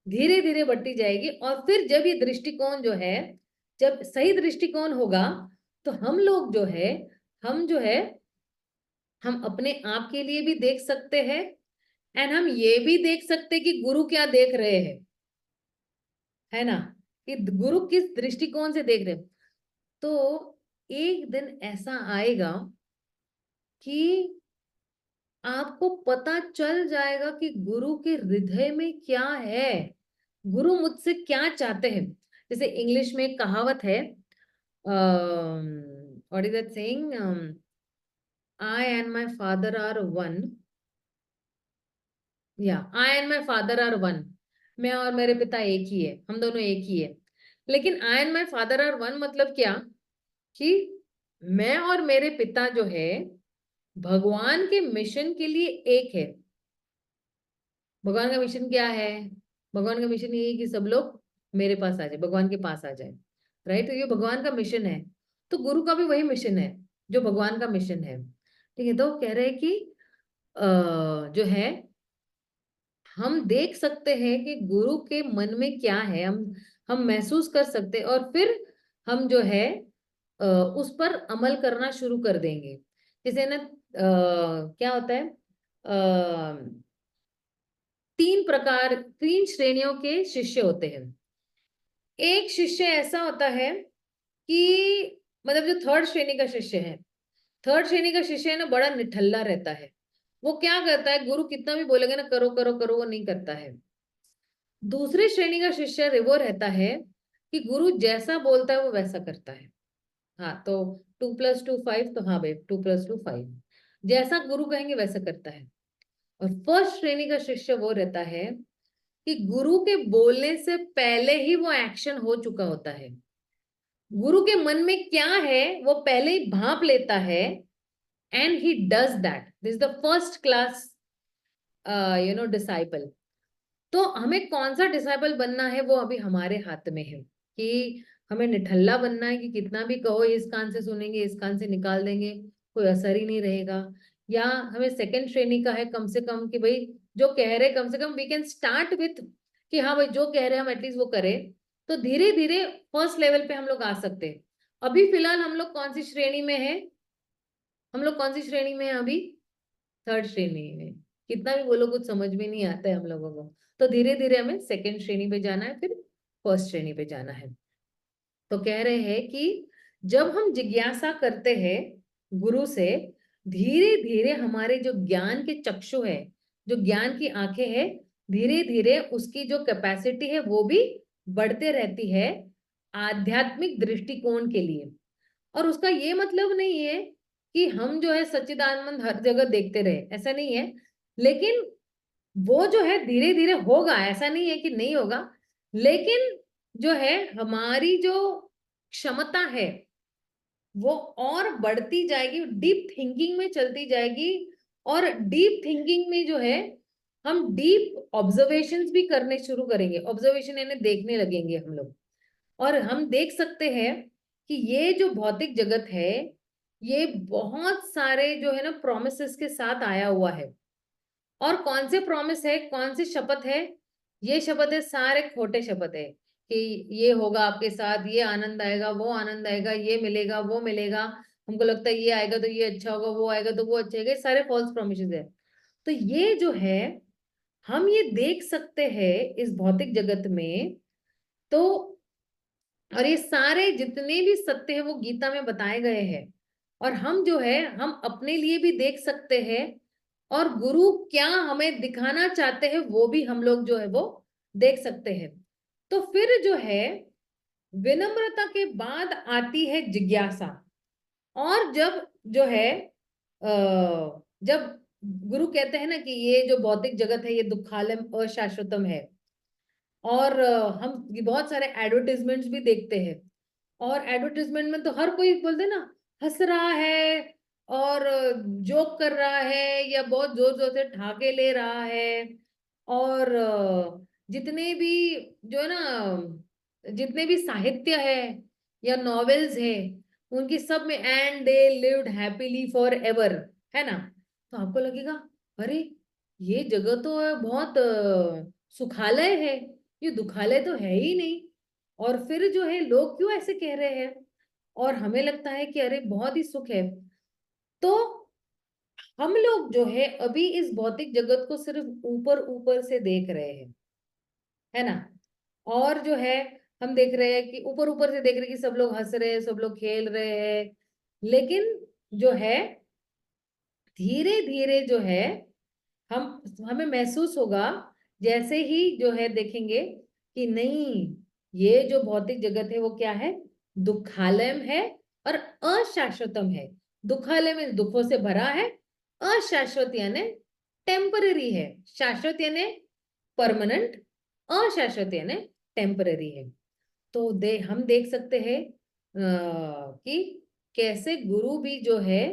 S1: धीरे धीरे बढ़ती जाएगी। और फिर जब ये दृष्टिकोण जो है, जब सही दृष्टिकोण होगा तो हम लोग जो है, हम जो है हम अपने आप के लिए भी देख सकते हैं एंड हम ये भी देख सकते हैं कि गुरु क्या देख रहे हैं, है ना, कि गुरु किस दृष्टिकोण से देख रहे हैं। तो एक दिन ऐसा आएगा कि आपको पता चल जाएगा कि गुरु के हृदय में क्या है, गुरु मुझसे क्या चाहते हैं। जैसे इंग्लिश में एक कहावत है, what is that saying, I and my father are one, या I and my father are one. मैं और मेरे पिता एक ही है, हम दोनों एक ही है। लेकिन I and my father are one मतलब क्या, कि मैं और मेरे पिता जो है भगवान के मिशन के लिए एक है। भगवान का मिशन क्या है? भगवान का मिशन ये है कि सब लोग मेरे पास आ जाए, भगवान के पास आ जाए। राइट। तो ये भगवान का मिशन है। तो गुरु का भी वही मिशन है जो भगवान का मिशन है। ठीक है। तो कह रहे हैं कि जो है हम देख सकते हैं कि गुरु के मन में क्या है, हम महसूस कर सकते हैं और फिर हम जो है उस पर अमल करना शुरू कर देंगे। जैसे ना क्या होता है, तीन श्रेणियों के शिष्य होते हैं। एक शिष्य ऐसा होता है कि मतलब जो थर्ड श्रेणी का शिष्य है, थर्ड श्रेणी का शिष्य है ना, बड़ा निठल्ला रहता है। वो क्या करता है, गुरु कितना भी बोलेगा ना करो करो करो, वो नहीं करता है। दूसरी श्रेणी का शिष्य वो रहता है कि गुरु जैसा बोलता है वो वैसा करता है। हाँ तो 2+2 5, तो हाँ भाई 2+2 5, जैसा गुरु कहेंगे वैसा करता है। और फर्स्ट श्रेणी का शिष्य वो रहता है कि गुरु के बोलने से पहले ही वो एक्शन हो चुका होता है। गुरु के मन में क्या है वो पहले ही भांप लेता है and he does that. This is the first class disciple. तो हमें कौन सा डिसाइपल बनना है वो अभी हमारे हाथ में है, कि हमें निठल्ला बनना है कि कितना भी कहो इस कान से सुनेंगे इस कान से निकाल देंगे, कोई असर ही नहीं रहेगा, या हमें सेकंड श्रेणी का है कम से कम कि भाई जो कह रहे कम से कम वी कैन स्टार्ट विथ कि हाँ भाई जो कह रहे हैं हम एटलीस्ट वो करें, तो धीरे धीरे फर्स्ट लेवल पे हम लोग आ सकते हैं। अभी फिलहाल हम लोग कौन सी श्रेणी में है, हम लोग कौन सी श्रेणी में है अभी, थर्ड श्रेणी में। कितना भी बोलो कुछ समझ में नहीं आता है हम लोगों को, तो धीरे धीरे हमें सेकंड श्रेणी पे जाना है, फिर फर्स्ट श्रेणी पे जाना है। तो कह रहे हैं कि जब हम जिज्ञासा करते हैं गुरु से, धीरे धीरे हमारे जो ज्ञान के चक्षु है, जो ज्ञान की आंखें हैं, धीरे धीरे उसकी जो कैपेसिटी है वो भी बढ़ते रहती है आध्यात्मिक दृष्टिकोण के लिए। और उसका ये मतलब नहीं है कि हम जो है सच्चिदानंद हर जगह देखते रहे, ऐसा नहीं है, लेकिन वो जो है धीरे धीरे होगा, ऐसा नहीं है कि नहीं होगा, लेकिन जो है हमारी जो क्षमता है वो और बढ़ती जाएगी, डीप थिंकिंग में चलती जाएगी। और डीप थिंकिंग में जो है हम डीप ऑब्जर्वेशंस भी करने शुरू करेंगे, ऑब्जर्वेशन यानी देखने लगेंगे हम लोग। और हम देख सकते हैं कि ये जो भौतिक जगत है ये बहुत सारे जो है ना प्रोमिसेस के साथ आया हुआ है। और कौन से प्रॉमिस है, कौन सी शपथ है, ये शपथ है सारे खोटे शपथ है कि ये होगा आपके साथ, ये आनंद आएगा, वो आनंद आएगा, ये मिलेगा, वो मिलेगा, हमको लगता है ये आएगा तो ये अच्छा होगा, वो आएगा तो वो अच्छा होगा, ये सारे फॉल्स प्रॉमिसेस है। तो ये जो है हम ये देख सकते हैं इस भौतिक जगत में। तो और ये सारे जितने भी सत्य है वो गीता में बताए गए हैं, और हम जो है हम अपने लिए भी देख सकते हैं, और गुरु क्या हमें दिखाना चाहते हैं वो भी हम लोग जो है वो देख सकते हैं। तो फिर जो है विनम्रता के बाद आती है जिज्ञासा। और जब जो है जब गुरु कहते हैं ना कि ये जो भौतिक जगत है ये दुखालय अशाश्वतम है, और हम बहुत सारे एडवर्टाइजमेंट्स भी देखते हैं, और एडवर्टाइजमेंट में तो हर कोई बोलते ना हंस रहा है और जोक कर रहा है या बहुत जोर जोर से ठहाके ले रहा है। और जितने भी जो है ना जितने भी साहित्य है या नॉवेल्स है उनकी सब में and they lived happily for ever, है ना। तो आपको लगेगा अरे ये जगह तो बहुत सुखालय है, ये दुखालय तो है ही नहीं। और फिर जो है लोग क्यों ऐसे कह रहे हैं, और हमें लगता है कि अरे बहुत ही सुख है। तो हम लोग जो है अभी इस भौतिक जगत को सिर्फ ऊपर ऊपर से देख रहे हैं, है ना। और जो है हम देख रहे हैं कि ऊपर ऊपर से देख रहे हैं कि सब लोग हंस रहे हैं, सब लोग खेल रहे हैं, लेकिन जो है धीरे धीरे जो है हम हमें महसूस होगा जैसे ही जो है देखेंगे कि नहीं, ये जो भौतिक जगत है वो क्या है, दुखालयम है और अशाश्वतम है। दुखालय में दुखों से भरा है, अशाश्वत यानी टेम्पररी है, शाश्वत यानी परमानेंट, अशाश्वत यानी टेम्पररी है। तो हम देख सकते हैं कि कैसे गुरु भी जो है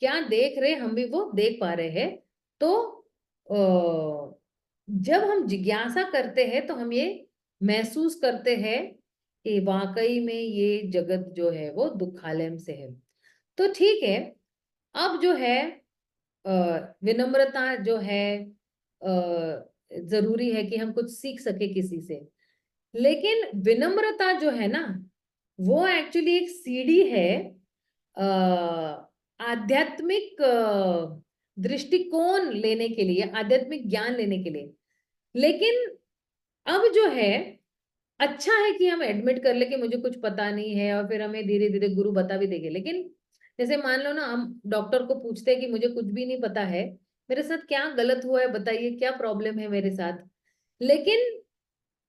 S1: क्या देख रहे हम भी वो देख पा रहे हैं। तो जब हम जिज्ञासा करते हैं तो हम ये महसूस करते हैं कि वाकई में ये जगत जो है वो दुखालय से है। तो ठीक है, अब जो है विनम्रता जो है जरूरी है कि हम कुछ सीख सके किसी से, लेकिन विनम्रता जो है ना वो एक्चुअली एक सीढ़ी है आध्यात्मिक दृष्टिकोण लेने के लिए, आध्यात्मिक ज्ञान लेने के लिए। लेकिन अब जो है अच्छा है कि हम एडमिट कर ले कि मुझे कुछ पता नहीं है, और फिर हमें धीरे धीरे गुरु बता भी देंगे। लेकिन जैसे मान लो ना हम डॉक्टर को पूछते हैं कि मुझे कुछ भी नहीं पता है, मेरे साथ क्या गलत हुआ है बताइए, क्या प्रॉब्लम है मेरे साथ। लेकिन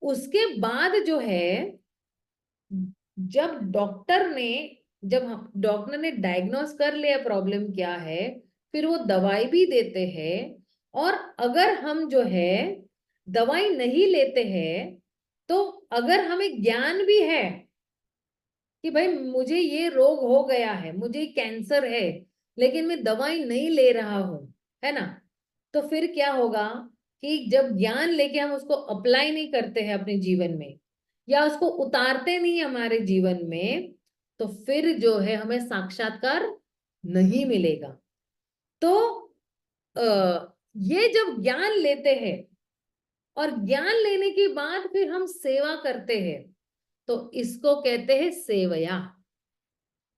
S1: उसके बाद जो है जब डॉक्टर ने डायग्नोस कर लिया प्रॉब्लम क्या है, फिर वो दवाई भी देते हैं। और अगर हम जो है दवाई नहीं लेते हैं, तो अगर हमें ज्ञान भी है कि भाई मुझे ये रोग हो गया है, मुझे कैंसर है, लेकिन मैं दवाई नहीं ले रहा हूं, है ना, तो फिर क्या होगा कि जब ज्ञान लेके हम उसको अप्लाई नहीं करते हैं अपने जीवन में, या उसको उतारते नहीं हमारे जीवन में, तो फिर जो है हमें साक्षात्कार नहीं मिलेगा। तो ये जब ज्ञान लेते हैं और ज्ञान लेने के बाद फिर हम सेवा करते हैं, तो इसको कहते हैं सेवया।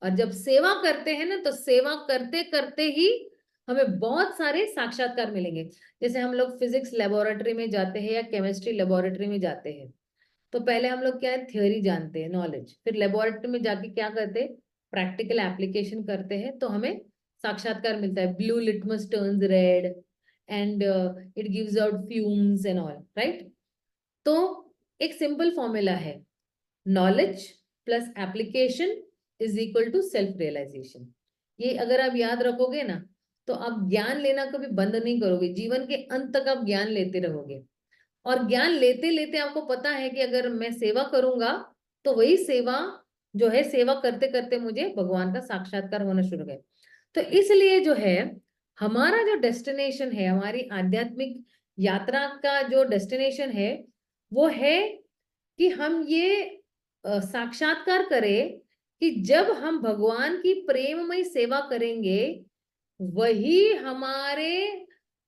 S1: और जब सेवा करते हैं ना, तो सेवा करते करते ही हमें बहुत सारे साक्षात्कार मिलेंगे। जैसे हम लोग फिजिक्स लेबोरेटरी में जाते हैं या केमिस्ट्री लेबोरेटरी में जाते हैं, तो पहले हम लोग क्या है, थ्योरी जानते हैं, नॉलेज, फिर लेबोरेटरी में जाके क्या करते हैं, प्रैक्टिकल एप्लीकेशन करते हैं, तो हमें साक्षात्कार मिलता है। Blue litmus turns red and it gives out fumes and all, right. तो एक सिंपल फॉर्मूला है, knowledge plus application is equal to self realization. ये अगर आप याद रखोगे ना, तो आप ज्ञान लेना कभी बंद नहीं करोगे, जीवन के अंत तक आप ज्ञान लेते रहोगे। और ज्ञान लेते लेते आपको पता है कि अगर मैं सेवा करूंगा, तो वही सेवा जो है, सेवा करते करते मुझे भगवान का साक्षात्कार होना शुरू है। तो इसलिए जो है, हमारा जो डेस्टिनेशन है, हमारी आध्यात्मिक यात्रा का जो डेस्टिनेशन है, वो है कि हम ये साक्षात्कार करें कि जब हम भगवान की प्रेममय सेवा करेंगे, वही हमारे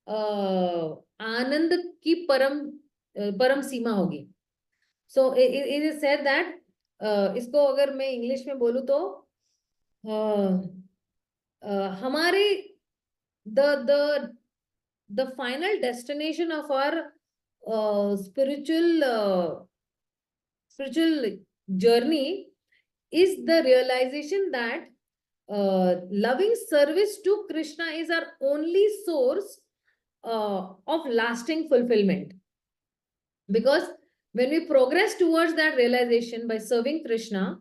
S1: आनंद की परम सीमा होगी। So it is said that, इसको अगर मैं इंग्लिश में बोलूं तो हमारे the the final destination of our spiritual journey is the realization that loving service to Krishna is our only source of lasting fulfillment. Because when we progress towards that realization by serving Krishna,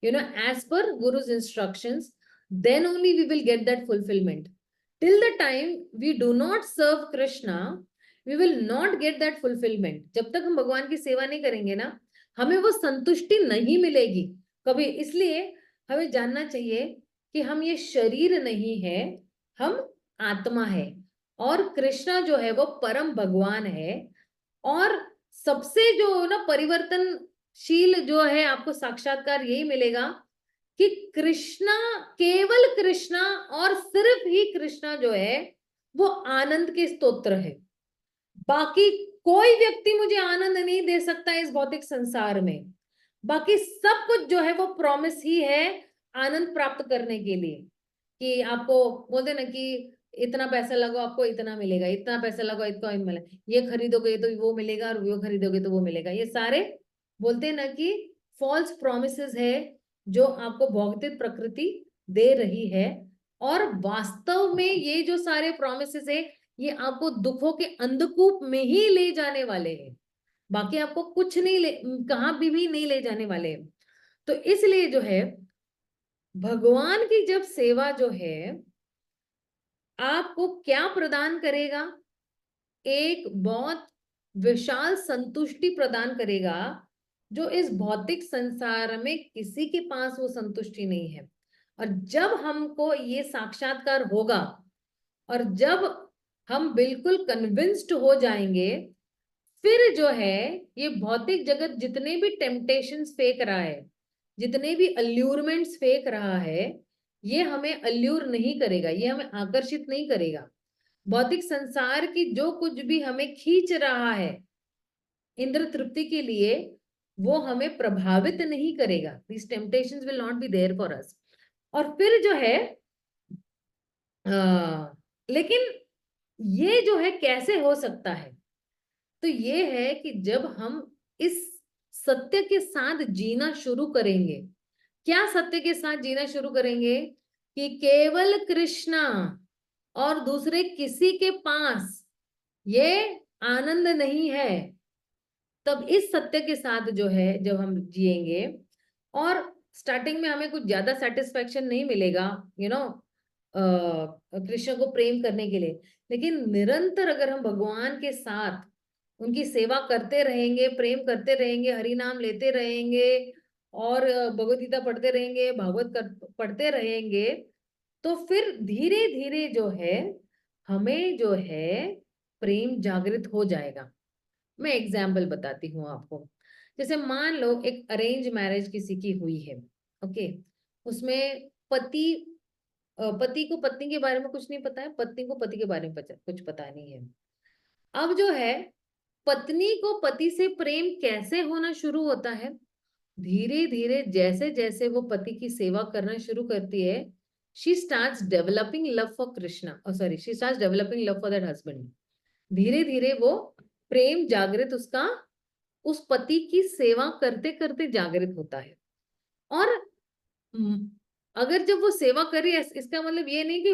S1: as per Guru's instructions, then only we will get that fulfillment. Till the time we do not serve Krishna, we will not get that fulfillment. जब तक हम भगवान की सेवा नहीं करेंगे ना, हमें वो संतुष्टि नहीं मिलेगी कभी। इसलिए हमें जानना चाहिए कि हम ये शरीर नहीं है, हम आत्मा है, और कृष्णा जो है वो परम भगवान है। और सबसे जो ना परिवर्तनशील जो है, आपको साक्षात्कार यही मिलेगा कि कृष्णा, केवल कृष्णा और सिर्फ ही कृष्णा जो है वो आनंद के स्तोत्र है। बाकी कोई व्यक्ति मुझे आनंद नहीं दे सकता इस भौतिक संसार में। बाकी सब कुछ जो है वो प्रॉमिस ही है आनंद प्राप्त करने के लिए। कि आपको बोलते ना कि इतना पैसा लगाओ आपको इतना मिलेगा, इतना पैसा लगाओ इतना मिलेगा, ये खरीदोगे तो वो मिलेगा, और वो खरीदोगे तो वो मिलेगा। ये सारे बोलते ना कि फॉल्स प्रॉमिसेस है जो आपको भौतिक प्रकृति दे रही है। और वास्तव में ये जो सारे प्रॉमिसेस है, ये आपको दुखों के अंधकूप में ही ले जाने वाले हैं। बाकी आपको कुछ नहीं कहां भी नहीं ले जाने वाले हैं। तो इसलिए जो है, भगवान की जब सेवा जो है आपको क्या प्रदान करेगा, एक बहुत विशाल संतुष्टि प्रदान करेगा, जो इस भौतिक संसार में किसी के पास वो संतुष्टि नहीं है। और जब हमको ये साक्षात्कार होगा, और जब हम बिल्कुल कन्विंस्ड हो जाएंगे, फिर जो है ये भौतिक जगत जितने भी टेम्पटेशंस फेंक रहा है, जितने भी अल्यूरमेंट्स फेंक रहा है, ये हमें अल्यूर नहीं करेगा, ये हमें आकर्षित नहीं करेगा। भौतिक संसार की जो कुछ भी हमें खींच रहा है इंद्र तृप्ति के लिए, वो हमें प्रभावित नहीं करेगा। These temptations will not be there for us. और फिर जो है लेकिन ये जो है कैसे हो सकता है, तो ये है कि जब हम इस सत्य के साथ जीना शुरू करेंगे। क्या सत्य के साथ जीना शुरू करेंगे? कि केवल कृष्णा और दूसरे किसी के पास ये आनंद नहीं है। तब इस सत्य के साथ जो है जब हम जिएंगे, और स्टार्टिंग में हमें कुछ ज्यादा सेटिस्फेक्शन नहीं मिलेगा, कृष्ण को प्रेम करने के लिए, लेकिन निरंतर अगर हम भगवान के साथ उनकी सेवा करते रहेंगे, प्रेम करते रहेंगे, हरि नाम लेते रहेंगे, और भगवद गीता पढ़ते रहेंगे, भागवत पढ़ते रहेंगे, तो फिर धीरे धीरे जो है हमें जो है प्रेम जागृत हो जाएगा। मैं एग्जाम्पल बताती हूँ आपको। जैसे मान लो एक अरेंज मैरिज किसी की हुई है, ओके। उसमें पति को पत्नी के बारे में कुछ नहीं पता है, पत्नी को पति के बारे में कुछ पता नहीं है। अब जो है पत्नी को पति से प्रेम कैसे होना शुरू होता है, धीरे धीरे जैसे जैसे वो पति की सेवा करना शुरू करती है, she starts developing love for Krishna, sorry, she starts developing love for that husband. धीरे धीरे वो प्रेम जागृत उसका उस पति की सेवा करते करते जागृत होता है। और अगर जब वो सेवा करी, इसका मतलब ये नहीं कि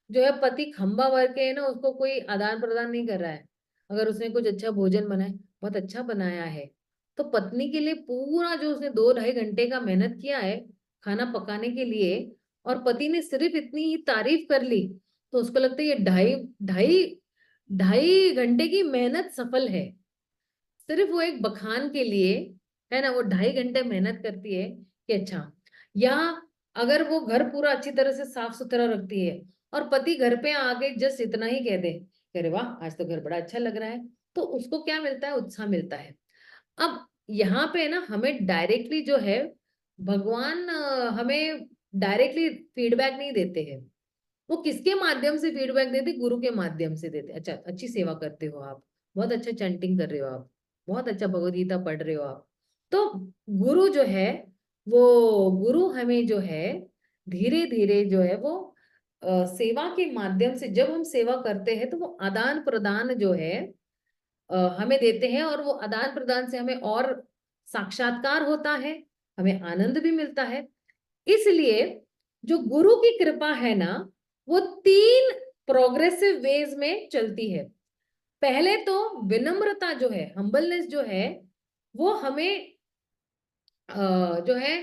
S1: जो है पति खंबा भर के है ना, उसको कोई आदान प्रदान नहीं कर रहा है। अगर उसने कुछ अच्छा भोजन बनाया, बहुत अच्छा बनाया है, तो पत्नी के लिए पूरा जो उसने 2-2.5 घंटे का मेहनत किया है खाना पकाने के लिए, और पति ने सिर्फ इतनी ही तारीफ कर ली, तो उसको लगता है ये ढाई ढाई 2.5 घंटे की मेहनत सफल है। सिर्फ वो एक बखान के लिए, है ना, वो 2.5 घंटे मेहनत करती है कि अच्छा। या अगर वो घर पूरा अच्छी तरह से साफ सुथरा रखती है और पति घर पे आके जस्ट इतना ही कह दे, अरे वाह आज तो घर बड़ा अच्छा लग रहा है, तो उसको क्या मिलता है, उत्साह मिलता है। अब यहाँ पे ना हमें डायरेक्टली जो है भगवान हमें डायरेक्टली फीडबैक नहीं देते हैं। वो किसके माध्यम से फीडबैक देते, गुरु के माध्यम से देते। अच्छा, अच्छी सेवा करते हो आप, बहुत अच्छा चैंटिंग कर रहे हो आप, बहुत अच्छा भगवद गीता पढ़ रहे हो आप। तो गुरु जो है, वो गुरु हमें जो है धीरे धीरे जो है वो सेवा के माध्यम से, जब हम सेवा करते हैं तो वो आदान प्रदान जो है हमें देते हैं, और वो आदान प्रदान से हमें और साक्षात्कार होता है, हमें आनंद भी मिलता है। इसलिए जो गुरु की कृपा है ना, वो 3 प्रोग्रेसिव वेज में चलती है। पहले तो विनम्रता जो है, हम्बलनेस जो है, वो हमें जो है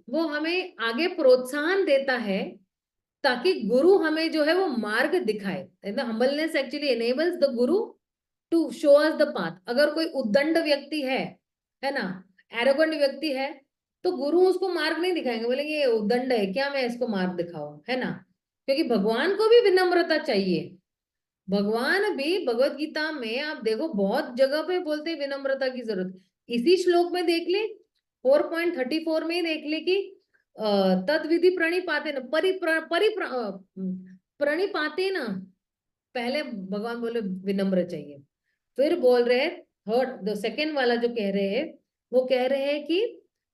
S1: वो हमें आगे प्रोत्साहन देता है, ताकि गुरु हमें जो है वो मार्ग दिखाए। Humbleness actually enables the guru to show us the path. अगर कोई उद्दंड व्यक्ति है ना, एरोगेंट व्यक्ति है, तो गुरु उसको मार्ग नहीं दिखाएंगे, बोलेंगे ये उद्दंड है, क्या मैं इसको मार्ग दिखाऊं, है ना। क्योंकि भगवान को भी विनम्रता चाहिए। भगवान भी भगवत गीता में आप देखो बहुत जगह पे बोलते हैं विनम्रता की जरूरत। इसी श्लोक में देख ले, 4.34 में ही देख ले कि तद विधि प्रणिपाते न प्रणिपाते न, पहले भगवान बोले विनम्र चाहिए, फिर बोल रहे हैं थर्ड, द सेकेंड वाला जो कह रहे हैं, वो कह रहे हैं कि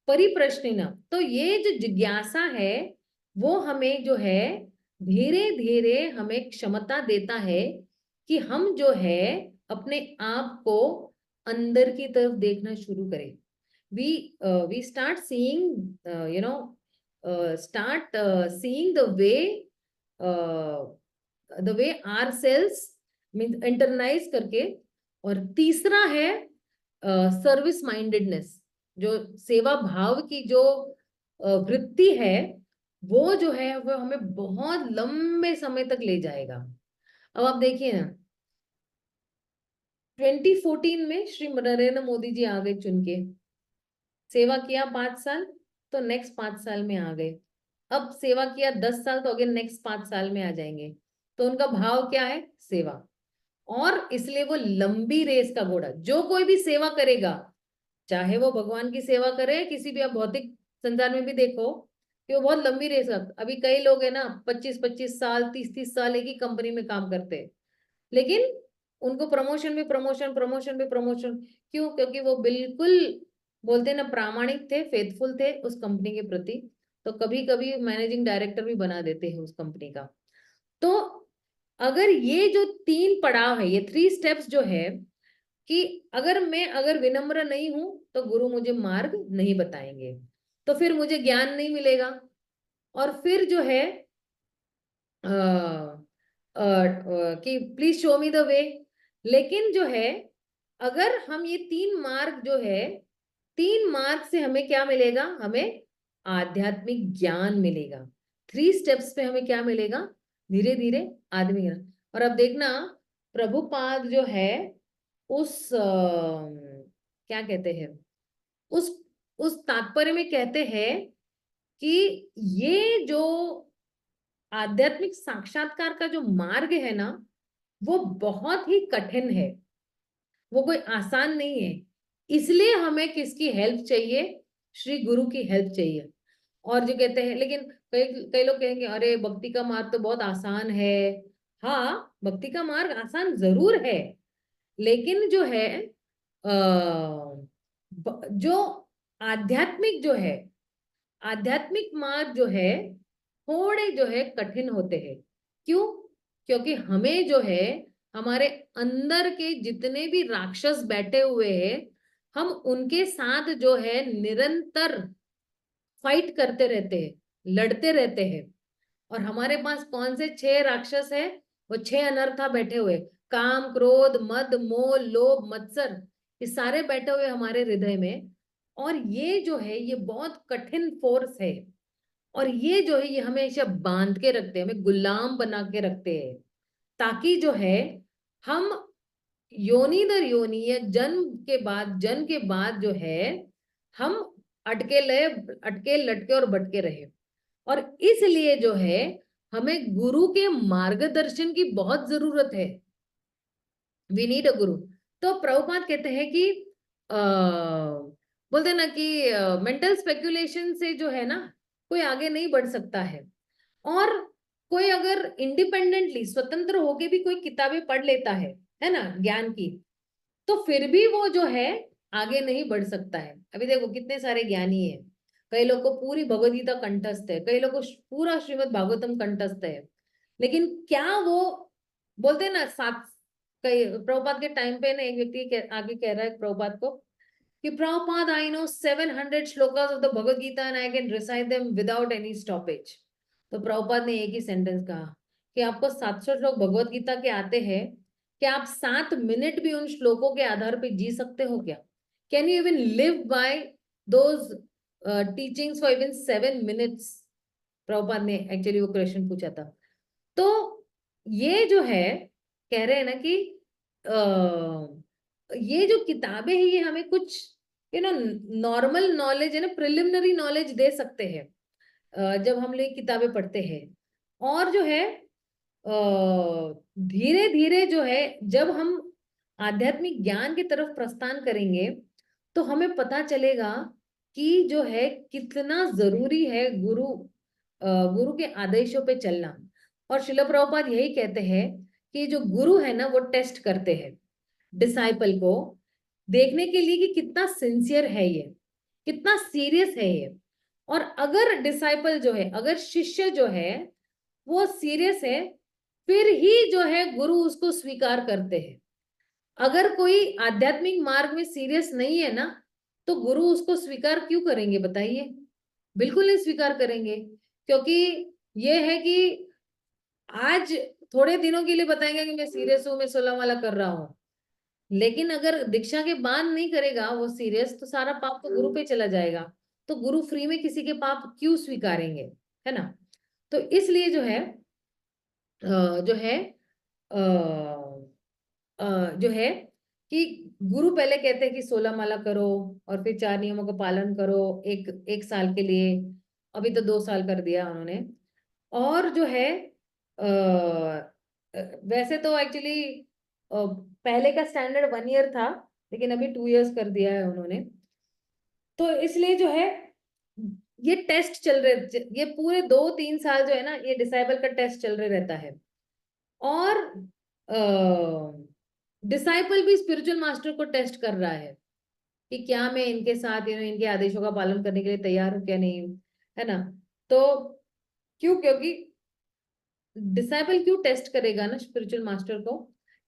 S1: परिप्रश्निना। तो ये जो जिज्ञासा है, वो हमें जो है धीरे धीरे हमें क्षमता देता है कि हम जो है अपने आप को अंदर की तरफ देखना शुरू करें। We start seeing, start seeing uh, the way ourselves means internalize करके। और तीसरा है सर्विस माइंडेडनेस, जो सेवा भाव की जो वृत्ति है, वो जो है वो हमें बहुत लंबे समय तक ले जाएगा। अब आप देखिए ना, 2014 में श्री नरेंद्र मोदी जी आ गए चुन के, सेवा किया 5 साल, तो नेक्स्ट 5 साल में आ गए। अब सेवा किया 10 साल, तो अगेन नेक्स्ट 5 साल में आ जाएंगे। तो उनका भाव क्या है, सेवा। और इसलिए वो लंबी रेस का घोड़ा, जो कोई भी सेवा करेगा, चाहे वो भगवान की सेवा करे, किसी भी आप भौतिक संसार में भी देखो कि वो बहुत लंबी रेस। अभी कई लोग है ना 25-25 साल 30-30 साल एक ही कंपनी में काम करते हैं, लेकिन उनको प्रमोशन भी प्रमोशन, प्रमोशन भी प्रमोशन। क्यों? क्योंकि वो बिल्कुल बोलते हैं ना प्रामाणिक थे, फेथफुल थे उस कंपनी के प्रति। तो कभी कभी मैनेजिंग डायरेक्टर भी बना देते हैं उस कंपनी का। तो अगर ये जो 3 पड़ाव है, ये 3 स्टेप्स जो है, कि अगर विनम्र नहीं हूं तो गुरु मुझे मार्ग नहीं बताएंगे, तो फिर मुझे ज्ञान नहीं मिलेगा, और फिर जो है कि please show me the way. लेकिन जो है अगर हम ये 3 मार्ग जो है, 3 मार्ग से हमें क्या मिलेगा, हमें आध्यात्मिक ज्ञान मिलेगा। 3 स्टेप्स पे हमें क्या मिलेगा, धीरे धीरे आदमी ज्ञान। और अब देखना, प्रभुपाद जो है उस क्या कहते हैं, उस उस तात्पर्य में कहते हैं कि ये जो आध्यात्मिक साक्षात्कार का जो मार्ग है ना, वो बहुत ही कठिन है, वो कोई आसान नहीं है। इसलिए हमें किसकी हेल्प चाहिए? श्री गुरु की हेल्प चाहिए। और जो कहते हैं, लेकिन कई कई लोग कहेंगे अरे भक्ति का मार्ग तो बहुत आसान है। हाँ, भक्ति का मार्ग आसान जरूर है, लेकिन जो है जो आध्यात्मिक जो है, आध्यात्मिक मार्ग जो है थोड़े जो है कठिन होते हैं। क्यों? क्योंकि हमें जो है हमारे अंदर के जितने भी राक्षस बैठे हुए हैं, हम उनके साथ जो है निरंतर फाइट करते रहते हैं, लड़ते रहते हैं। और हमारे पास कौन से 6 राक्षस है? वो 6 अनर्था बैठे हुए, काम, क्रोध, मद, मोह, लोभ, मत्सर, ये सारे बैठे हुए हमारे हृदय में। और ये जो है ये बहुत कठिन फोर्स है, और ये जो है ये हमेशा बांध के रखते हैं, हमें गुलाम बना के रखते हैं, ताकि जो है हम योनि दर योनि या जन्म के बाद जो है हम अटके लटके और भटके रहे। और इसलिए जो है हमें गुरु के मार्गदर्शन की बहुत जरूरत है। We need a guru. तो प्रभुपाद कहते हैं कि बोलते ना कि मेंटल स्पेकुलेशन से जो है ना कोई आगे नहीं बढ़ सकता है। और कोई अगर इंडिपेंडेंटली स्वतंत्र होके भी कोई किताबें पढ़ लेता है ना, ज्ञान की, तो फिर भी वो जो है आगे नहीं बढ़ सकता है। अभी देखो कितने सारे ज्ञानी है, कई लोग को पूरी भगवद गीता कंठस्थ है, कई लोग को पूरा श्रीमद् भागवतम कंठस्थ है, लेकिन क्या वो बोलते हैं ना सात, कई प्रभुपाद के टाइम पे ना एक व्यक्ति आगे कह रहा है प्रभुपाद को कि Prabhupada I know 700 shlokas of the Bhagavad Gita and I can recite them without any stoppage. तो प्रभुपाद ने एक ही सेंटेंस कहा कि आपको 700 श्लोक भगवद गीता के आते हैं, क्या आप 7 मिनट भी उन श्लोकों के आधार पे जी सकते हो क्या? Can you even live by those teachings for even 7 minutes? Prabhupada ने एक्चुअली वो क्वेश्चन पूछा था। तो ये जो है कह रहे हैं ना कि ये जो किताबें हैं ये हमें कुछ नॉर्मल नॉलेज है ना, प्रिलिमिनरी नॉलेज दे सकते हैं जब हम लोग किताबें पढ़ते हैं। और जो है धीरे धीरे जो है जब हम आध्यात्मिक ज्ञान की तरफ प्रस्थान करेंगे, तो हमें पता चलेगा कि जो है कितना जरूरी है गुरु के आदेशों पे चलना। और शिल प्रभुपाद यही कहते हैं कि जो गुरु है ना वो टेस्ट करते हैं डिसाइपल को, देखने के लिए कि कितना सिंसियर है ये, कितना सीरियस है ये। और अगर डिसाइपल जो है, अगर शिष्य जो है वो सीरियस है, फिर ही जो है गुरु उसको स्वीकार करते हैं। अगर कोई आध्यात्मिक मार्ग में सीरियस नहीं है ना, तो गुरु उसको स्वीकार क्यों करेंगे बताइए? बिल्कुल नहीं स्वीकार करेंगे। क्योंकि ये है कि आज थोड़े दिनों के लिए बताएंगे कि मैं सीरियस हूं, मैं 16 माला कर रहा हूं, लेकिन अगर दीक्षा के बाद नहीं करेगा वो सीरियस, तो सारा पाप तो गुरु पे चला जाएगा। तो गुरु फ्री में किसी के पाप क्यों स्वीकारेंगे, है ना? तो इसलिए जो है जो है जो है कि गुरु पहले कहते हैं कि 16 माला करो, और फिर 4 नियमों का पालन करो एक एक साल के लिए। अभी तो 2 साल कर दिया उन्होंने। और जो है वैसे तो एक्चुअली पहले का स्टैंडर्ड 1 ईयर था, लेकिन अभी 2 इयर्स कर दिया है उन्होंने। तो इसलिए जो है ये टेस्ट चल रहे, ये पूरे 2-3 साल जो है ना ये डिसाइबल का टेस्ट चल रहे रहता है। और डिसाइपल भी स्पिरिचुअल मास्टर को टेस्ट कर रहा है कि क्या मैं इनके साथ इनके आदेशों का पालन करने के लिए तैयार हूं क्या नहीं हूं, है ना? तो क्यों? क्योंकि डिसाइपल क्यों टेस्ट करेगा ना स्पिरिचुअल मास्टर को,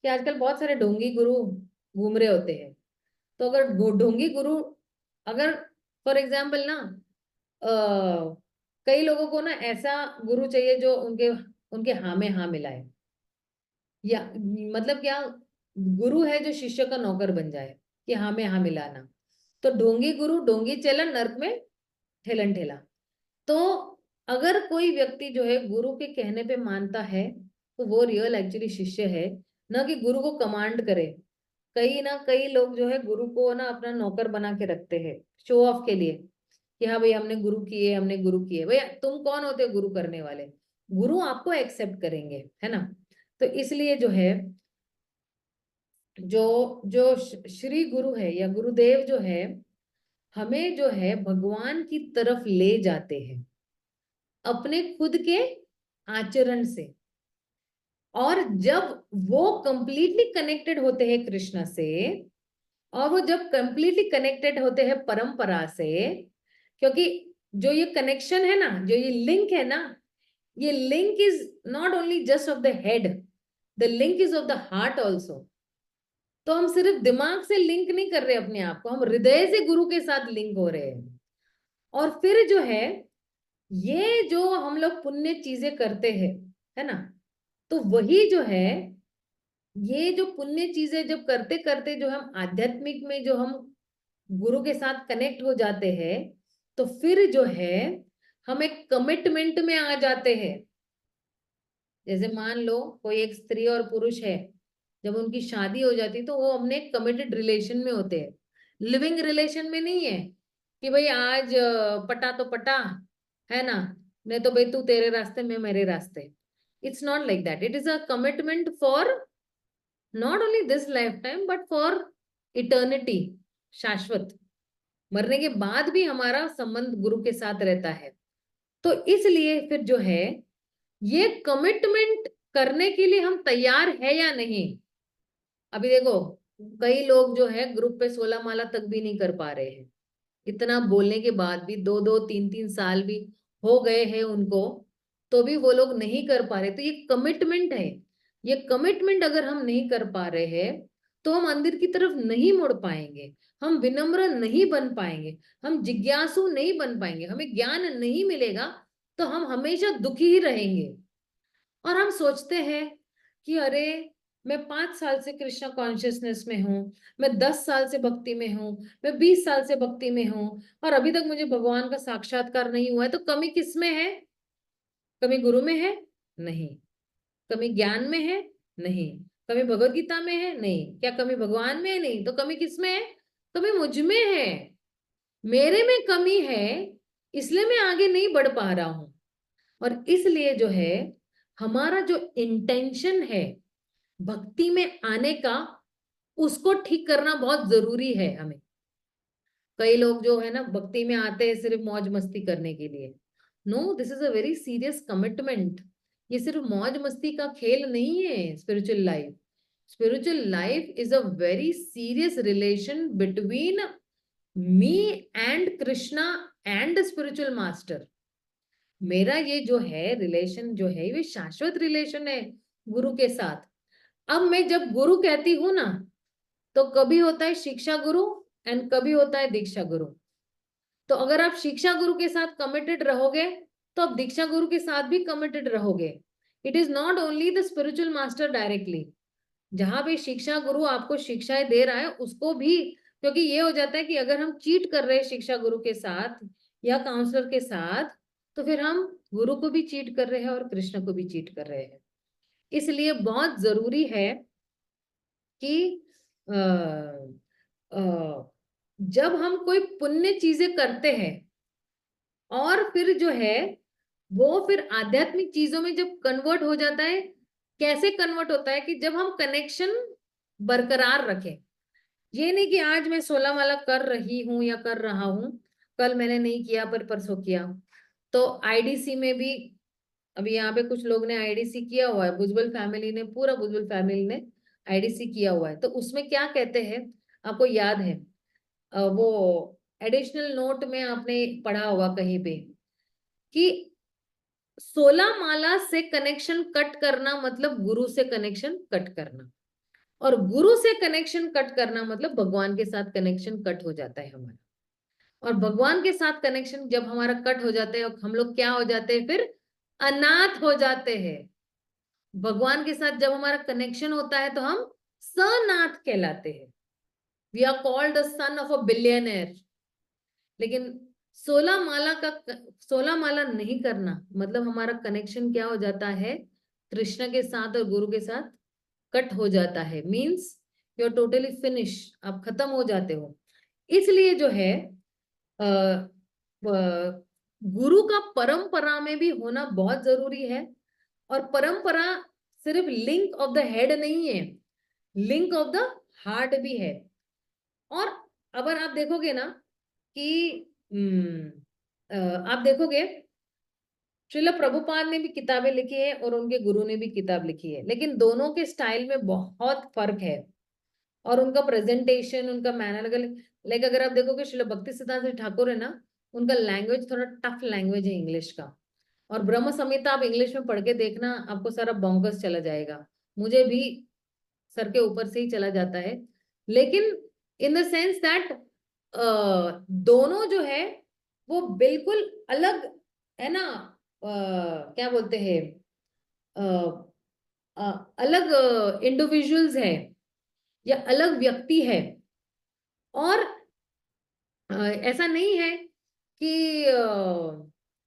S1: कि आजकल बहुत सारे ढोंगी गुरु घूम रहे होते हैं। तो अगर ढोंगी गुरु, अगर फॉर एग्जाम्पल ना कई लोगों को ना ऐसा गुरु चाहिए जो उनके उनके हाँ में हाँ मिलाए, या मतलब क्या, गुरु है जो शिष्य का नौकर बन जाए कि हाँ में हाँ मिलाना। तो ढोंगी गुरु ढोंगी चलन नरक में ठेलन ठेला। तो अगर कोई व्यक्ति जो है गुरु के कहने पे मानता है, तो वो रियल एक्चुअली शिष्य है, ना कि गुरु को कमांड करे। कई ना कई लोग जो है गुरु को ना अपना नौकर बना के रखते हैं शो ऑफ के लिए, कि हाँ भाई हमने गुरु किए, हमने गुरु किए। भैया तुम कौन होते हो गुरु करने वाले? गुरु आपको एक्सेप्ट करेंगे, है ना? तो इसलिए जो है जो श्री गुरु है या गुरुदेव जो है, हमें जो है भगवान की तरफ ले जाते हैं अपने खुद के आचरण से। और जब वो कंप्लीटली कनेक्टेड होते हैं कृष्ण से, और वो जब कंप्लीटली कनेक्टेड होते हैं परंपरा से, क्योंकि जो ये कनेक्शन है ना, जो ये लिंक है ना, ये link is not only just of the head, the link is of the heart also. तो हम सिर्फ दिमाग से लिंक नहीं कर रहे अपने आप को, हम हृदय से गुरु के साथ लिंक हो रहे हैं। और फिर जो है, ये जो हम लोग पुण्य चीजें करते हैं, है ना, तो वही जो है, ये जो पुण्य चीजें जब करते करते जो हम आध्यात्मिक में जो हम गुरु के साथ कनेक्ट हो जाते हैं, तो फिर जो है हम एक कमिटमेंट में आ जाते हैं। जैसे मान लो कोई एक स्त्री और पुरुष है, जब उनकी शादी हो जाती तो वो अपने कमिटेड रिलेशन में होते हैं, लिविंग रिलेशन में नहीं है कि भाई आज पटा तो पटा, है ना, नहीं तो भाई तू तेरे रास्ते मैं मेरे रास्ते। It's not like that, it is a commitment for not only this life time but for eternity, शाश्वत। मरने के बाद भी हमारा संबंध गुरु के साथ रहता है। तो इसलिए फिर जो है, ये कमिटमेंट करने के लिए हम तैयार है या नहीं। अभी देखो, कई लोग जो है ग्रुप पे 16 माला तक भी नहीं कर पा रहे हैं, इतना बोलने के बाद भी, 2-2 3-3 साल भी हो गए हैं उनको, तो भी वो लोग नहीं कर पा रहे। तो ये कमिटमेंट है, ये कमिटमेंट अगर हम नहीं कर पा रहे हैं, तो हम अंदर की तरफ नहीं मुड़ पाएंगे, हम विनम्र नहीं बन पाएंगे, हम जिज्ञासु नहीं बन पाएंगे, हमें ज्ञान नहीं मिलेगा, तो हम हमेशा दुखी ही रहेंगे। और हम सोचते हैं कि अरे, मैं 5 साल से कृष्णा कॉन्शियसनेस में हूँ, मैं 10 साल से भक्ति में हूँ, मैं 20 साल से भक्ति में हूँ, और अभी तक मुझे भगवान का साक्षात्कार नहीं हुआ है। तो कमी किस में है? कमी गुरु में है? नहीं। कमी ज्ञान में है? नहीं। कमी भगवत गीता में है? नहीं। क्या कमी भगवान में है? नहीं। तो कमी किस में है? कमी मुझ में है, मेरे में कमी है, इसलिए मैं आगे नहीं बढ़ पा रहा हूं। और इसलिए जो है, हमारा जो इंटेंशन है भक्ति में आने का, उसको ठीक करना बहुत जरूरी है हमें। कई लोग जो है ना भक्ति में आते हैं सिर्फ मौज मस्ती करने के लिए। No, this is a very serious commitment. ये सिर्फ मौज मस्ती का खेल नहीं है। Spiritual life, spiritual life is a very serious relation between me and Krishna and the spiritual master. मेरा ये जो है रिलेशन जो है, ये शाश्वत रिलेशन है गुरु के साथ। अब मैं जब गुरु कहती हूं ना, तो कभी होता है शिक्षा गुरु एंड कभी होता है दीक्षा गुरु। तो अगर आप शिक्षा गुरु के साथ कमिटेड रहोगे, तो आप दीक्षा गुरु के साथ भी कमिटेड रहोगे। It is not only the spiritual master directly, जहां पे शिक्षा गुरु आपको शिक्षाएं दे रहा है उसको भी, क्योंकि ये हो जाता है कि अगर हम चीट कर रहे हैं शिक्षा गुरु के साथ या काउंसलर के साथ, तो फिर हम गुरु को भी चीट कर रहे हैं और कृष्ण को भी चीट कर रहे हैं। इसलिए बहुत जरूरी है कि अ, जब हम कोई पुण्य चीजें करते हैं, और फिर जो है वो फिर आध्यात्मिक चीजों में जब कन्वर्ट हो जाता है, कैसे कन्वर्ट होता है कि जब हम कनेक्शन बरकरार रखें। ये नहीं कि आज मैं 16 माला कर रही हूं या कर रहा हूं, कल मैंने नहीं किया पर परसों किया। तो आईडीसी में भी, अभी यहाँ पे कुछ लोग ने आईडीसी किया हुआ है, भुजबल फैमिली ने, पूरा भुजबल फैमिली ने आईडीसी किया हुआ है। तो उसमें क्या कहते हैं, आपको याद है? वो एडिशनल नोट में आपने पढ़ा होगा कहीं पे कि 16 माला से कनेक्शन कट करना मतलब गुरु से कनेक्शन कट करना, और गुरु से कनेक्शन कट करना मतलब भगवान के साथ कनेक्शन कट हो जाता है हमारा। और भगवान के साथ कनेक्शन जब हमारा कट हो जाता है, और हम लोग क्या हो जाते हैं फिर? अनाथ हो जाते हैं। भगवान के साथ जब हमारा कनेक्शन होता है तो हम सनाथ कहलाते हैं। We are called the son of a billionaire. लेकिन 16 माला नहीं करना मतलब हमारा कनेक्शन क्या हो जाता है? कृष्ण के साथ और गुरु के साथ कट हो जाता है। Means you are totally finish, आप खत्म हो जाते हो। इसलिए जो है गुरु का परंपरा में भी होना बहुत जरूरी है। और परंपरा सिर्फ लिंक ऑफ द हेड नहीं है, लिंक ऑफ द हार्ड भी है। और अगर आप देखोगे ना कि आप देखोगे श्रील प्रभुपाद ने भी किताबें लिखी है और उनके गुरु ने भी किताब लिखी है, लेकिन दोनों के स्टाइल में बहुत फर्क है और उनका प्रेजेंटेशन, उनका मैनर अलग। लाइक अगर आप देखोगे श्रील भक्ति सिद्धांत ठाकुर है ना, उनका लैंग्वेज थोड़ा टफ लैंग्वेज है इंग्लिश का। और ब्रह्म संहिता आप इंग्लिश में पढ़ के देखना, आपको सारा बोंगस चला जाएगा। मुझे भी सर के ऊपर से ही चला जाता है। लेकिन इन द सेंस दैट दोनों जो है वो बिल्कुल अलग है ना, क्या बोलते हैं, अलग इंडिविजुअल्स है या अलग व्यक्ति है। और ऐसा नहीं है कि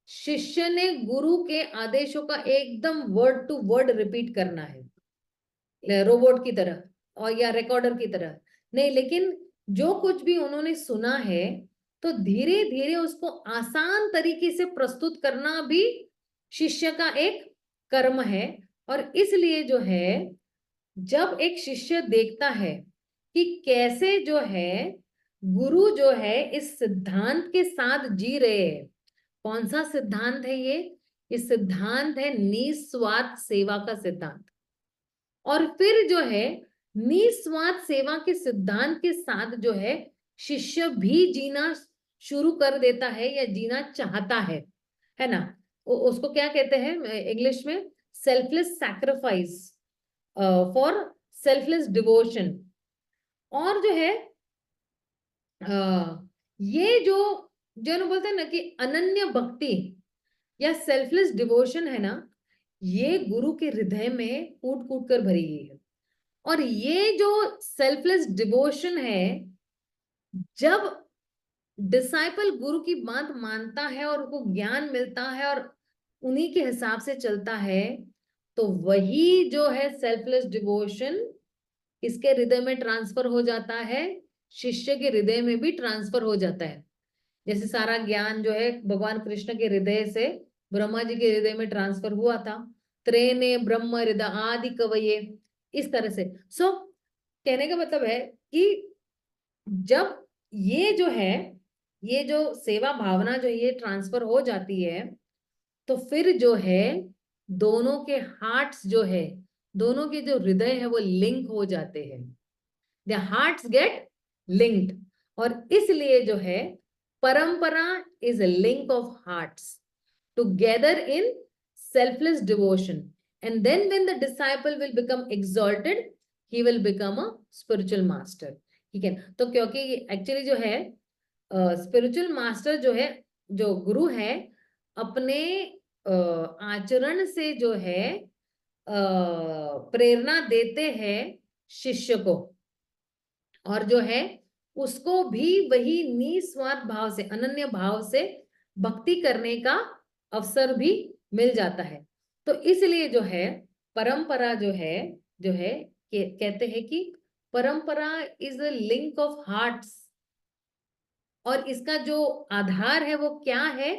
S1: शिष्य ने गुरु के आदेशों का एकदम वर्ड टू वर्ड रिपीट करना है रोबोट की तरह और या रिकॉर्डर की तरह, नहीं। लेकिन जो कुछ भी उन्होंने सुना है तो धीरे धीरे उसको आसान तरीके से प्रस्तुत करना भी शिष्य का एक कर्म है। और इसलिए जो है, जब एक शिष्य देखता है कि कैसे जो है गुरु जो है इस सिद्धांत के साथ जी रहे हैं। कौन सा सिद्धांत है ये सिद्धांत है निस्वार्थ सेवा का सिद्धांत। और फिर जो है निस्वार्थ सेवा के सिद्धांत के साथ जो है शिष्य भी जीना शुरू कर देता है या जीना चाहता है ना। उसको क्या कहते हैं इंग्लिश में, selfless sacrifice for selfless devotion. और जो है ये जो जो बोलते हैं ना कि अनन्य भक्ति या सेल्फलेस डिवोशन है ना, ये गुरु के हृदय में कूट कूट कर भरी गई है। और ये जो सेल्फलेस डिवोशन है, जब डिसाइपल गुरु की बात मानता है और उसको ज्ञान मिलता है और उन्हीं के हिसाब से चलता है, तो वही जो है सेल्फलेस डिवोशन इसके हृदय में ट्रांसफर हो जाता है, शिष्य के हृदय में भी ट्रांसफर हो जाता है। जैसे सारा ज्ञान जो है भगवान कृष्ण के हृदय से ब्रह्मा जी के हृदय में ट्रांसफर हुआ था। त्रेने ब्रह्म हृदय आदि कवये, इस तरह से। सो कहने का मतलब है कि जब ये जो है, ये जो सेवा भावना जो ये ट्रांसफर हो जाती है, तो फिर जो है दोनों के हार्ट्स जो है, दोनों के जो हृदय है वो लिंक हो जाते हैं। The hearts get linked. और इसलिए जो है parampara is a link of hearts together in selfless devotion, and then when the disciple will become exalted, he will become a spiritual master। ठीक है, तो क्योंकि एक्चुअली जो है स्पिरिचुअल मास्टर जो है, जो गुरु है, अपने आचरण से जो है प्रेरणा देते हैं शिष्य को, और जो है उसको भी वही निस्वार्थ भाव से, अनन्य भाव से भक्ति करने का अवसर भी मिल जाता है। तो इसलिए जो है परंपरा जो है कहते हैं कि परंपरा is a link of hearts. और इसका जो आधार है वो क्या है,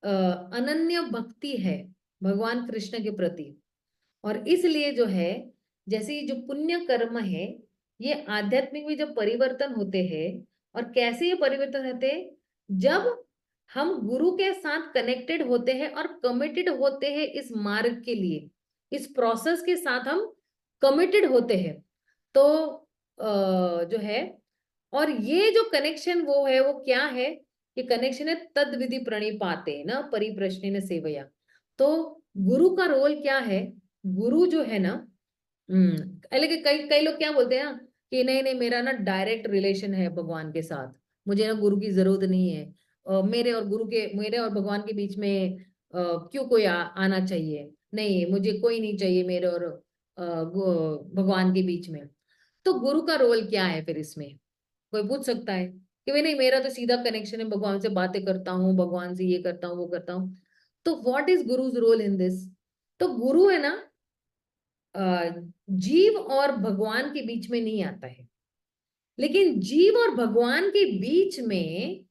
S1: अनन्य भक्ति है भगवान कृष्ण के प्रति। और इसलिए जो है, जैसे ये जो पुण्य कर्म है, ये आध्यात्मिक में जब परिवर्तन होते हैं, और कैसे ये परिवर्तन होते हैं, जब हम गुरु के साथ कनेक्टेड होते हैं और कमिटेड होते हैं इस मार्ग के लिए, इस प्रोसेस के साथ हम कमिटेड होते हैं, तो जो है, और ये जो कनेक्शन वो है, वो क्या है, ये कनेक्शन है तद विधि प्रणिपाते न परिप्रश्नेन सेवया। तो गुरु का रोल क्या है, गुरु जो है ना, लेकिन कई कई लोग क्या बोलते हैं ना कि नहीं नहीं मेरा ना डायरेक्ट रिलेशन है भगवान के साथ, मुझे ना गुरु की जरूरत नहीं है। मेरे और भगवान के बीच में क्यों कोई आना चाहिए, नहीं मुझे कोई नहीं चाहिए मेरे और भगवान के बीच में। तो गुरु का रोल क्या है फिर इसमें, कोई पूछ सकता है कि भाई नहीं मेरा तो सीधा कनेक्शन है, भगवान से बातें करता हूँ, भगवान से ये करता हूँ वो करता हूँ। तो what is guru's role in this. तो गुरु है ना जीव और भगवान के बीच में नहीं आता है, लेकिन जीव और भगवान के बीच में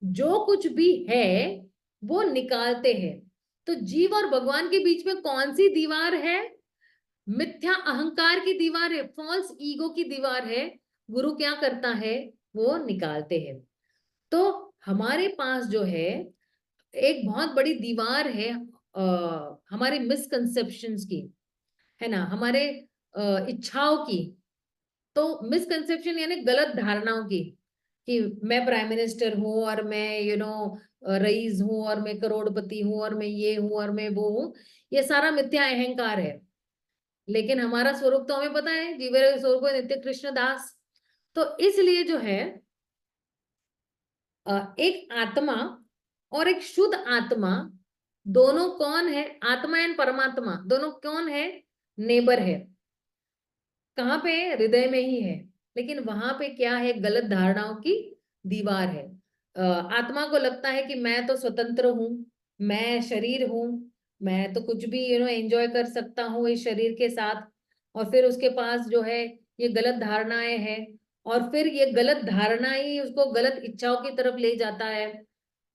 S1: जो कुछ भी है वो निकालते हैं। तो जीव और भगवान के बीच में कौन सी दीवार है, मिथ्या अहंकार की दीवार है, फॉल्स ईगो की दीवार है, गुरु क्या करता है, वो निकालते हैं। तो हमारे पास जो है एक बहुत बड़ी दीवार है हमारे मिसकंसेप्शंस की, है ना, हमारे इच्छाओं की। तो मिसकंसेप्शन यानी गलत धारणाओं की, कि मैं प्राइम मिनिस्टर हूँ और मैं रईस हूँ और मैं करोड़पति हूँ और मैं ये हूँ और मैं वो हूँ। ये सारा मिथ्या अहंकार है। लेकिन हमारा स्वरूप तो हमें पता है, जीवे स्वरूप है नित्य कृष्ण दास। तो इसलिए जो है एक आत्मा और एक शुद्ध आत्मा, दोनों कौन है, आत्मा एंड परमात्मा दोनों कौन है, नेबर है। कहाँ पे, हृदय में ही है। लेकिन वहां पे क्या है, गलत धारणाओं की दीवार है। आत्मा को लगता है कि मैं तो स्वतंत्र हूँ, मैं शरीर हूँ, मैं तो कुछ भी एंजॉय कर सकता हूँ इस शरीर के साथ। और फिर उसके पास जो है ये गलत धारणाएं हैं, और फिर ये गलत धारणा ही उसको गलत इच्छाओं की तरफ ले जाता है।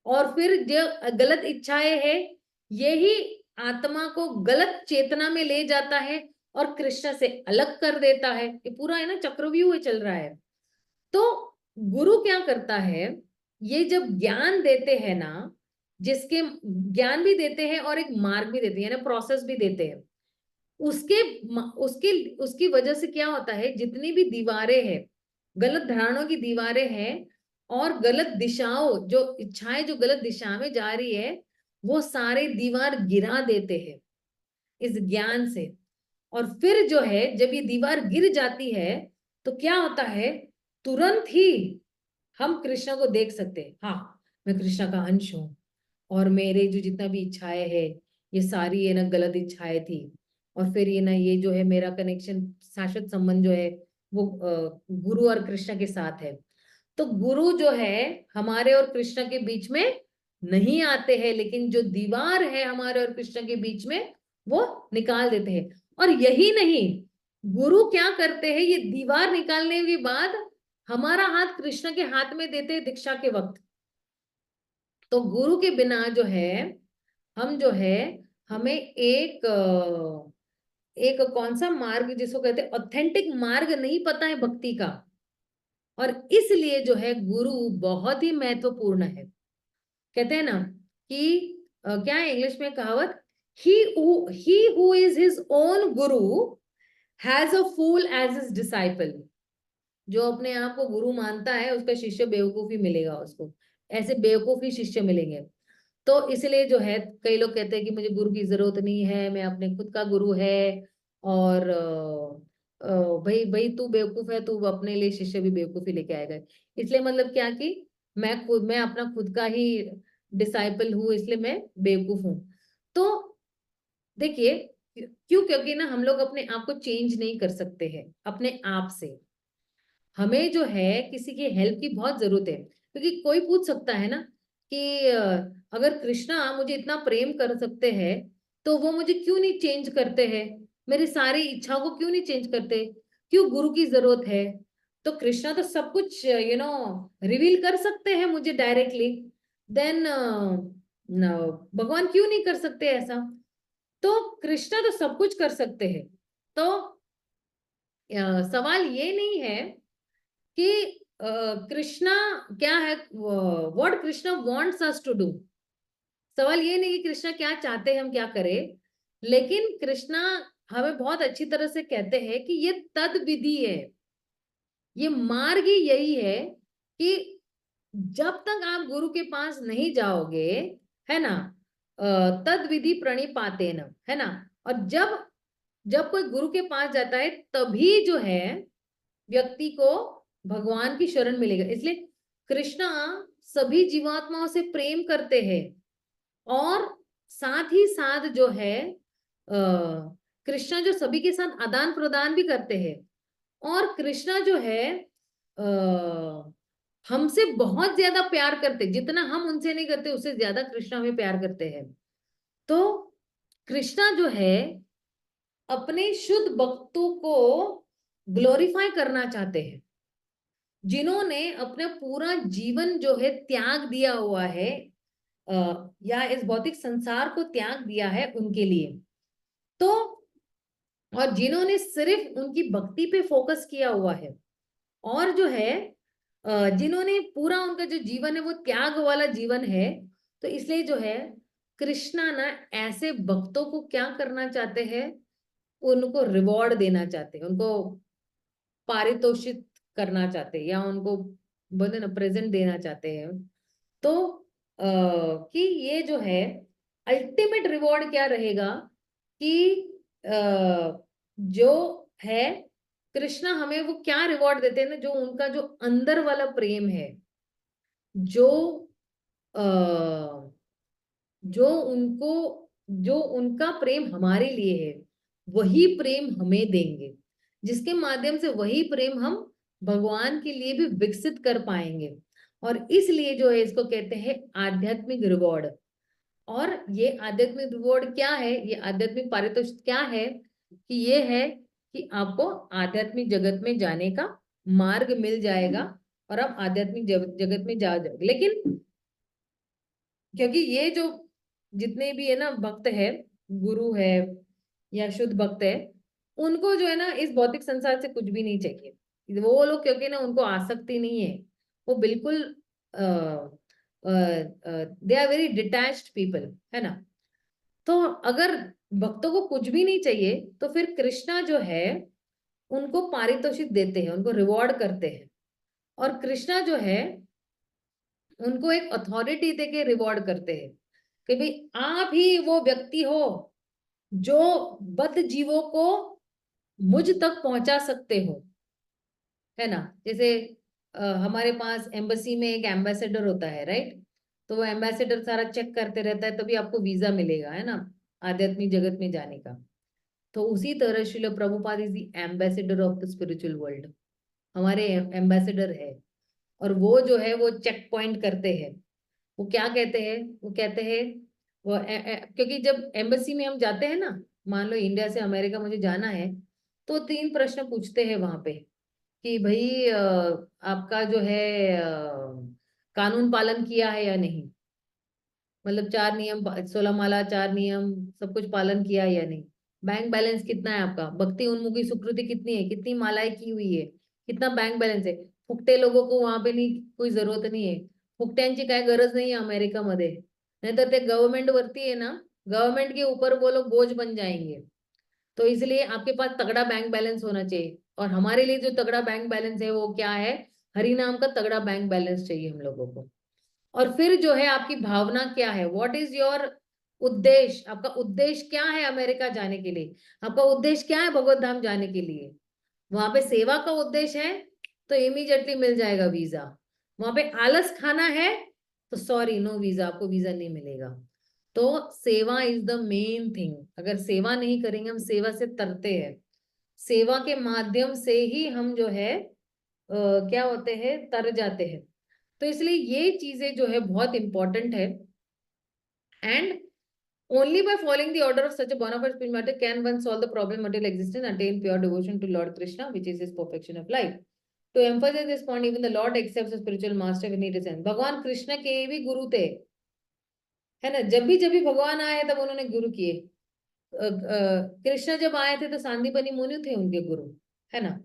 S1: और फिर जो गलत इच्छाएं है, यही आत्मा को गलत चेतना में ले जाता है और कृष्ण से अलग कर देता है। ये पूरा है ना चक्रव्यूह चल रहा है। तो गुरु क्या करता है, ये जब ज्ञान देते हैं ना, जिसके ज्ञान भी देते हैं और एक मार्ग भी देते हैं ना, प्रोसेस भी देते हैं, उसके उसके उसकी वजह से क्या होता है, जितनी भी दीवारें हैं, गलत धारणाओं की दीवारें हैं और गलत दिशाओं, जो इच्छाएं जो गलत दिशा में जा रही है, वो सारे दीवार गिरा देते हैं इस ज्ञान से। और फिर जो है जब ये दीवार गिर जाती है, तो क्या होता है, तुरंत ही हम कृष्ण को देख सकते हैं। हाँ, मैं कृष्ण का अंश हूँ और मेरे जो जितना भी इच्छाएं है, ये सारी ये ना गलत इच्छाएं थी। और फिर ये ना ये जो है मेरा कनेक्शन, शाश्वत संबंध जो है वो गुरु और कृष्ण के साथ है। तो गुरु जो है हमारे और कृष्ण के बीच में नहीं आते हैं, लेकिन जो दीवार है हमारे और कृष्ण के बीच में, वो निकाल देते हैं। और यही नहीं, गुरु क्या करते हैं, ये दीवार निकालने के बाद हमारा हाथ कृष्ण के हाथ में देते हैं दीक्षा के वक्त। तो गुरु के बिना जो है, हम जो है, हमें एक कौन सा मार्ग जिसको कहते हैं ऑथेंटिक मार्ग नहीं पता है भक्ति का। और इसलिए जो है गुरु बहुत ही महत्वपूर्ण है। कहते हैं ना कि क्या है इंग्लिश में कहावत, he who is his own guru has a fool as his disciple. जो अपने आप को गुरु मानता है उसका शिष्य बेवकूफ ही मिलेगा उसको, ऐसे बेवकूफ ही शिष्य मिलेंगे। तो इसलिए जो है कई लोग कहते हैं कि मुझे गुरु की जरूरत नहीं है, मैं अपने खुद का गुरु है। और भाई भाई तू बेवकूफ है, तू अपने लिए शिष्य भी बेवकूफ ही लेके आएगा। इसलिए मतलब क्या कि मैं अपना खुद का ही डिसाइपल हूँ, इसलिए मैं बेवकूफ हूँ। तो देखिए, क्यों, क्योंकि ना हम लोग अपने आप को चेंज नहीं कर सकते हैं अपने आप से। हमें जो है किसी की हेल्प की बहुत जरूरत है। क्योंकि कोई पूछ सकता है ना कि अगर कृष्णा मुझे इतना प्रेम कर सकते हैं, तो वो मुझे क्यों नहीं चेंज करते हैं, मेरी सारी इच्छाओं को क्यों नहीं चेंज करते, क्यों गुरु की जरूरत है। तो कृष्णा तो सब कुछ रिवील कर सकते हैं मुझे डायरेक्टली, देन भगवान क्यों नहीं कर सकते ऐसा। तो कृष्णा तो सब कुछ कर सकते हैं। तो सवाल ये नहीं है कि कृष्णा क्या है, what Krishna wants us to do. सवाल ये नहीं कि कृष्णा क्या चाहते हैं हम क्या करें, लेकिन कृष्णा हमें बहुत अच्छी तरह से कहते हैं कि ये तद विधि है, ये मार्ग ही यही है कि जब तक आप गुरु के पास नहीं जाओगे, है ना, तद विधि प्रणिपातेन, है ना। और जब जब कोई गुरु के पास जाता है, तभी जो है व्यक्ति को भगवान की शरण मिलेगा। इसलिए कृष्णा सभी जीवात्माओं से प्रेम करते हैं, और साथ ही साथ जो है कृष्णा जो सभी के साथ आदान प्रदान भी करते हैं। और कृष्णा जो है हमसे बहुत ज्यादा प्यार करते, जितना हम उनसे नहीं करते उससे ज्यादा कृष्णा हमें प्यार करते हैं। तो कृष्णा जो है अपने शुद्ध भक्तों को ग्लोरीफाई करना चाहते हैं, जिन्होंने अपना पूरा जीवन जो है त्याग दिया हुआ है, या इस भौतिक संसार को त्याग दिया है उनके लिए। तो और जिन्होंने सिर्फ उनकी भक्ति पे फोकस किया हुआ है, और जो है जिन्होंने पूरा उनका जो जीवन है वो त्याग वाला जीवन है, तो इसलिए जो है कृष्णा ना ऐसे भक्तों को क्या करना चाहते हैं, उनको रिवॉर्ड देना चाहते हैं, उनको पारितोषित करना चाहते हैं, या उनको बोलते ना प्रेजेंट देना चाहते हैं। तो कि ये जो है अल्टीमेट रिवॉर्ड क्या रहेगा कि जो है कृष्णा हमें वो क्या रिवॉर्ड देते हैं ना, जो उनका जो अंदर वाला प्रेम है, जो जो उनको जो उनका प्रेम हमारे लिए है, वही प्रेम हमें देंगे, जिसके माध्यम से वही प्रेम हम भगवान के लिए भी विकसित कर पाएंगे। और इसलिए जो है इसको कहते हैं आध्यात्मिक रिवॉर्ड। और ये आध्यात्मिक रिवॉर्ड क्या है, ये आध्यात्मिक पारितोषिक क्या है, कि ये है कि आपको आध्यात्मिक जगत में जाने का मार्ग मिल जाएगा, और आप आध्यात्मिक जगत में जा जाओगे। लेकिन क्योंकि ये जो जितने भी है ना भक्त है, गुरु है या शुद्ध भक्त है, उनको जो है ना इस भौतिक संसार से कुछ भी नहीं चाहिए। वो लोग क्योंकि ना उनको आसक्ति नहीं है, वो बिल्कुल they are very detached people, है ना। तो अगर भक्तों को कुछ भी नहीं चाहिए, तो फिर कृष्णा जो है उनको पारितोषिक देते हैं, उनको रिवॉर्ड करते हैं। और कृष्णा जो है उनको एक अथॉरिटी देके रिवॉर्ड करते हैं कि भाई आप ही वो व्यक्ति हो जो बद्ध जीवों को मुझ तक पहुंचा सकते हो, है ना। जैसे हमारे पास एम्बेसी में एक एम्बेसडर होता है, राइट। तो वो एम्बेसडर सारा चेक करते रहता है, तभी आपको वीजा मिलेगा, है ना, आध्यात्मिक जगत में जाने का। तो उसी तरह Srila Prabhupada is the ambassador of the spiritual world, हमारे एम्बेसडर है। और वो जो है वो चेक पॉइंट करते हैं। वो क्या कहते हैं, वो कहते हैं वो क्योंकि जब एम्बेसी में हम जाते हैं ना, मान लो इंडिया से अमेरिका मुझे जाना है, तो 3 प्रश्न पूछते हैं वहां पे कि भाई आपका जो है कानून पालन किया है या नहीं, मतलब 4 नियम, 16 माला, 4 नियम, सब कुछ पालन किया है या नहीं। बैंक बैलेंस कितना है आपका, भक्ति उन्मुखी सुकृति कितनी है, कितनी मालाएं की हुई है, कितना बैंक बैलेंस है। फुकटे लोगों को वहां पे नहीं, कोई जरूरत नहीं है, फुकट्यांची काय गरज नाही आहे अमेरिकामध्ये, नहीं तो ते गवर्नमेंट वरती है ना, गवर्नमेंट के ऊपर वो लोग बोझ बन जाएंगे। तो इसलिए आपके पास तगड़ा बैंक बैलेंस होना चाहिए, और हमारे लिए जो तगड़ा बैंक बैलेंस है वो क्या है, हरि नाम का तगड़ा बैंक बैलेंस चाहिए हम लोगों को। और फिर जो है आपकी भावना क्या है, व्हाट इज योर उद्देश्य, आपका उद्देश्य क्या है अमेरिका जाने के लिए, आपका उद्देश्य क्या है भगवत धाम जाने के लिए। वहां पे सेवा का उद्देश्य है तो इमीडिएटली मिल जाएगा वीजा। वहां पे आलस खाना है तो सॉरी, नो वीजा, आपको वीजा नहीं मिलेगा। तो सेवा इज द मेन थिंग। अगर सेवा नहीं करेंगे, हम सेवा से तरते हैं, सेवा के माध्यम से ही हम जो है क्या होते हैं, तर जाते हैं। तो इसलिए ये चीजें जो है बहुत इंपॉर्टेंट है। And only by following the order of such a bona fide spiritual matter can one solve the problem of material existence and attain pure devotion to Lord Krishna, which is his perfection of life. To emphasize this point, even the Lord accepts a spiritual master when he descends. भगवान कृष्ण के भी गुरु थे, है ना। जब भी भगवान आए तब उन्होंने गुरु किए। कृष्ण जब आए थे तो सांदीपनी मुनि थे उनके गुरु, है ना।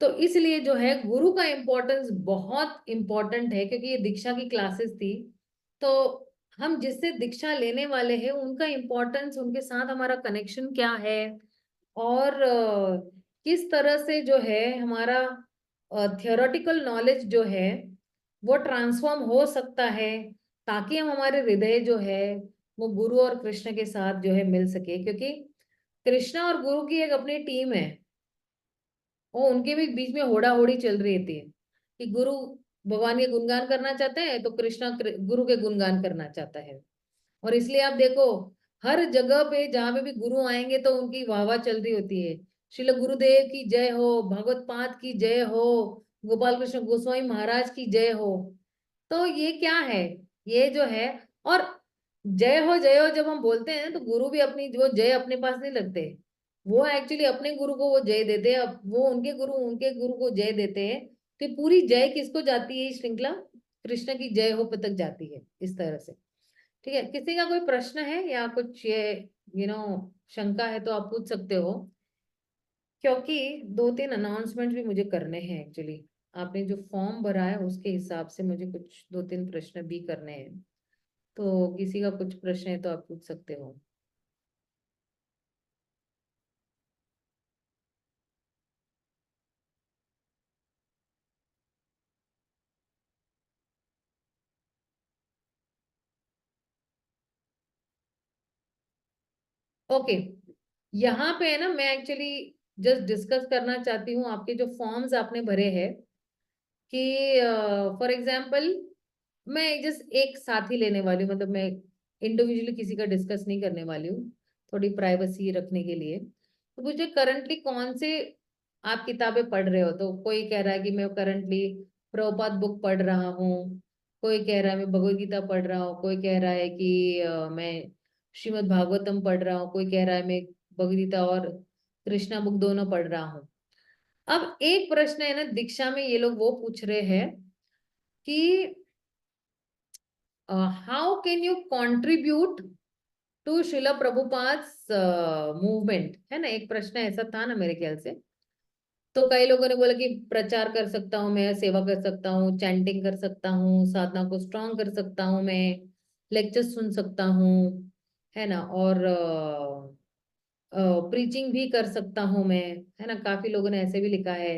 S1: तो इसलिए जो है गुरु का इम्पोर्टेंस बहुत इम्पोर्टेंट है, क्योंकि ये दीक्षा की क्लासेस थी। तो हम जिससे दीक्षा लेने वाले हैं उनका इम्पोर्टेंस, उनके साथ हमारा कनेक्शन क्या है, और किस तरह से जो है हमारा थियोरेटिकल नॉलेज जो है वो ट्रांसफॉर्म हो सकता है, ताकि हम हमारे हृदय जो है वो गुरु और कृष्ण के साथ जो है मिल सके। क्योंकि कृष्णा और गुरु की एक अपनी टीम है, वो उनके भी बीच में होड़ा होड़ी चल रही थी कि गुरु भगवान के गुणगान करना चाहते हैं तो कृष्णा गुरु के गुणगान करना चाहता है। और इसलिए आप देखो हर जगह पे जहां पे भी गुरु आएंगे तो उनकी वाह वाह चल रही होती है। श्रील गुरुदेव की जय हो, भगवत पाद की जय हो, गोपाल कृष्ण गोस्वामी महाराज की जय हो। तो ये क्या है, ये जो है, और जय हो जब हम बोलते हैं तो गुरु भी अपनी वो जय अपने पास नहीं लगते, वो एक्चुअली अपने गुरु को वो जय देते हैं। अब वो उनके गुरु को जय देते हैं। तो पूरी जय किसको जाती है, श्रृंखला कृष्ण की जय हो पे तक जाती है, इस तरह से। ठीक है, किसी का कोई प्रश्न है या कुछ ये शंका है तो आप पूछ सकते हो। क्योंकि 2-3 अनाउंसमेंट भी मुझे करने हैं एक्चुअली। आपने जो फॉर्म भरा है उसके हिसाब से मुझे कुछ 2-3 प्रश्न भी करने हैं। तो किसी का कुछ प्रश्न है तो आप पूछ सकते हो। ओके, यहाँ पे है ना, मैं एक्चुअली जस्ट डिस्कस करना चाहती हूँ आपके जो फॉर्म्स आपने भरे हैं कि फॉर एग्जांपल मैं जस्ट एक साथी लेने वाली हूँ, मतलब मैं इंडिविजुअली किसी का डिस्कस नहीं करने वाली हूँ, थोड़ी प्राइवेसी रखने के लिए। तो मुझे करंटली कौन से आप किताबें पढ़ रहे हो? तो कोई कह रहा है कि मैं करंटली प्रभुपाद बुक पढ़ रहा हूँ, कोई कह रहा है मैं भगवत गीता पढ़ रहा हूँ, कोई कह रहा है कि मैं श्रीमद् भागवतम पढ़ रहा हूँ, कोई कह रहा है मैं भगवत गीता और कृष्णा बुक दोनों पढ़ रहा हूँ। अब एक प्रश्न है ना, दीक्षा में ये लोग वो पूछ रहे हैं कि how can you contribute to Srila Prabhupada's movement, है ना, एक प्रश्न ऐसा था ना मेरे ख्याल से। तो कई लोगों ने बोला कि प्रचार कर सकता हूँ मैं, सेवा कर सकता हूँ, चैंटिंग कर सकता हूँ, साधना को स्ट्रांग कर सकता हूँ मैं, लेक्चर सुन सकता हूँ, है ना, और प्रीचिंग भी कर सकता हूँ मैं, है ना, काफी लोगों ने ऐसे भी लिखा है।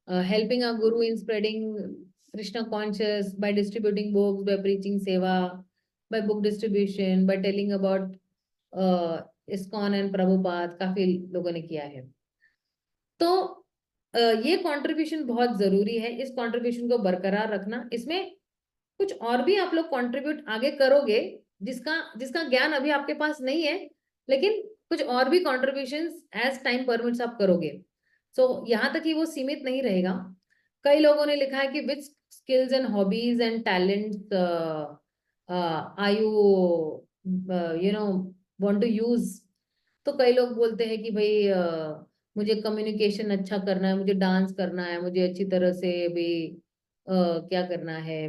S1: Helping a guru in spreading Krishna conscious by distributing books, by preaching seva, by book distribution, by telling about ISKCON and Prabhupada, काफी लोगों ने किया है। तो ये कंट्रीब्यूशन बहुत जरूरी है, इस कंट्रीब्यूशन को बरकरार रखना। इसमें कुछ और भी आप लोग कंट्रीब्यूट आगे करोगे जिसका जिसका ज्ञान अभी आपके पास नहीं है, लेकिन कुछ और भी कंट्रीब्यूशंस एज टाइम परमिट्स आप करोगे। सो यहाँ तक ही वो सीमित नहीं रहेगा। कई लोगों ने लिखा है कि which skills and hobbies and talents are you you know want to use. तो कई लोग बोलते हैं कि भाई मुझे कम्युनिकेशन अच्छा करना है, मुझे डांस करना है, मुझे अच्छी तरह से भी क्या करना है,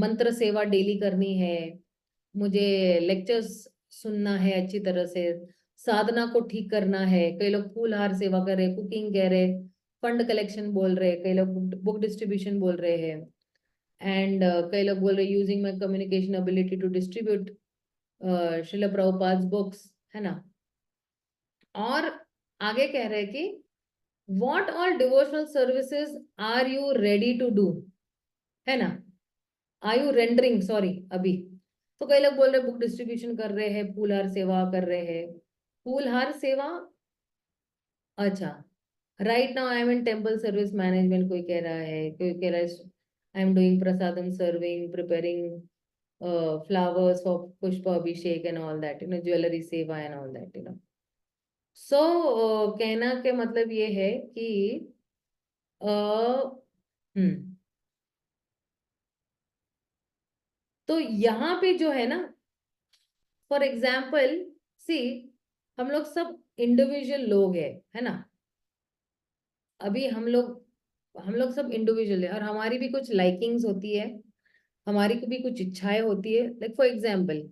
S1: मंत्र सेवा डेली करनी है, मुझे लेक्चर्स सुनना है अच्छी तरह से, साधना को ठीक करना है। कई लोग फूलहार सेवा कर रहे, कुकिंग कह रहे, फंड कलेक्शन बोल रहे, कई लोग बुक डिस्ट्रीब्यूशन बोल रहे हैं, एंड कई लोग बोल रहे using my communication ability to distribute Srila Prabhupada books, है ना। और आगे कह रहे हैं कि what all devotional services are you ready to do, है ना, आर यू रेंडरिंग, सॉरी, अभी। तो कई लोग बोल रहे बुक डिस्ट्रीब्यूशन कर रहे हैं, फूलहार सेवा कर रहे हैं। फूलहार सेवा, अच्छा, right now I am in temple service management, कोई कह रहा है, कोई कह रहा है I am doing prasadam serving, preparing flowers for pushpa abhishek and all that, jewelry seva and all that. सो कहना के मतलब ये है कि हम्म, तो यहाँ पे जो है ना, फॉर एग्जाम्पल सी, हम लोग सब इंडिविजुअल लोग है ना। अभी हम लोग सब इंडिविजुअल है, और हमारी भी कुछ लाइकिंग्स होती है, हमारी भी कुछ इच्छाएं होती है। Like for example,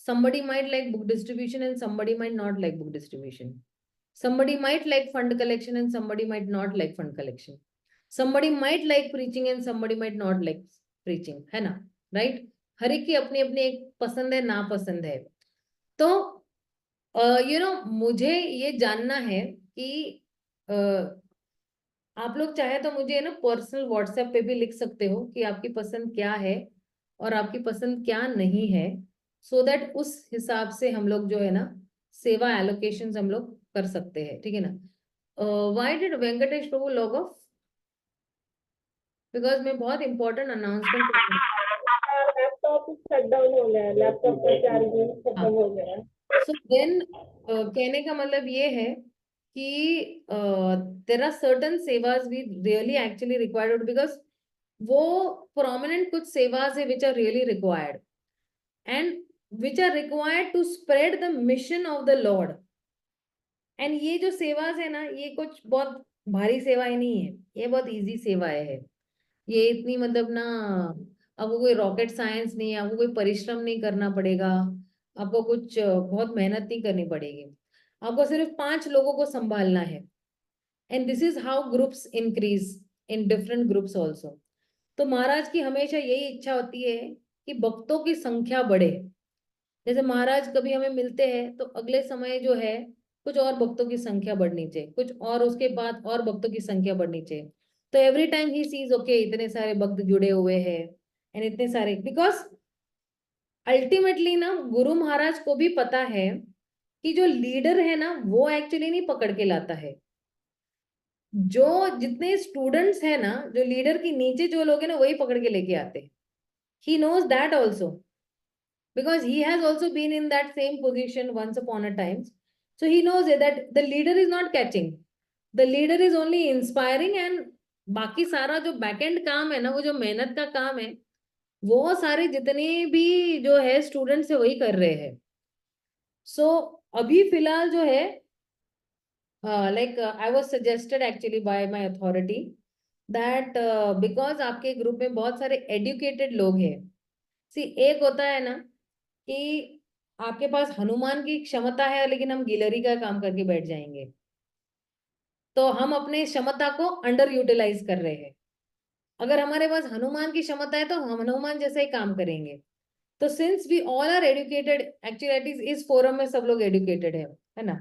S1: somebody might like book distribution and somebody might not like book distribution. Somebody might like fund collection and somebody might not like fund collection. Somebody might like preaching and somebody might not like preaching, है ना, right. हर एक की अपनी अपनी एक पसंद है, नापसंद है। तो मुझे ये जानना है कि आप लोग चाहे तो मुझे ना पर्सनल व्हाट्सएप पे भी लिख सकते हो कि आपकी पसंद क्या है और आपकी पसंद क्या नहीं है, सो दैट उस हिसाब से हम लोग जो है ना सेवा एलोकेशन हम लोग कर सकते हैं, ठीक है ना। Why did Venkatesh Prabhu log of? Because मैं बहुत important announcement.
S2: Laptop shut down हो गया है, लैपटॉप का चार्जिंग खत्म हो गया है।
S1: सो देन कहने का मतलब ये है कि there are certain sevas we really actually required, because वो प्रोमिनेंट कुछ सेवाज है which are really required and which are required to spread the mission of the lord. And ये जो सेवाज है ना, ये कुछ बहुत भारी सेवाएं नहीं है, ये बहुत इजी सेवाएं है। ये इतनी मतलब ना, आपको कोई रॉकेट साइंस नहीं है, आपको कोई परिश्रम नहीं करना पड़ेगा, आपको कुछ बहुत मेहनत नहीं करनी पड़ेगी। आपको सिर्फ 5 लोगों को संभालना है, and this is how groups increase in different groups also. तो महाराज की हमेशा यही इच्छा होती है कि भक्तों की संख्या बढ़े। जैसे महाराज कभी हमें मिलते हैं तो अगले समय जो है कुछ और भक्तों की संख्या बढ़नी चाहिए, कुछ और उसके बाद और भक्तों की संख्या बढ़नी चाहिए। तो every time he sees okay इतने सारे भक्त जुड़े हुए हैं एंड इतने सारे, बिकॉज अल्टीमेटली ना गुरु महाराज को भी पता है कि जो लीडर है ना वो एक्चुअली नहीं पकड़ के लाता है। जो जितने स्टूडेंट्स है ना, जो लीडर के नीचे जो लोग हैं ना वही पकड़ के लेके आते हैं। He knows that also, because he has also been in that same position once upon a time. So he knows that the leader is not catching, the leader is only inspiring, and बाकी सारा जो back and काम है ना, वो जो मेहनत का काम है, वो सारे जितने भी जो है स्टूडेंट्स है वही कर रहे हैं। सो अभी फिलहाल जो है like I was suggested actually by my authority that because आपके ग्रुप में बहुत सारे एडुकेटेड लोग हैं। सी एक होता है ना कि आपके पास हनुमान की क्षमता है लेकिन हम गिलहरी का काम करके बैठ जाएंगे, तो हम अपने क्षमता को अंडर यूटिलाइज कर रहे हैं। अगर हमारे पास हनुमान की क्षमता है तो हम हनुमान जैसा ही काम करेंगे। तो since we all are educated, actually इस फोरम में सब लोग एडुकेटेड है ना,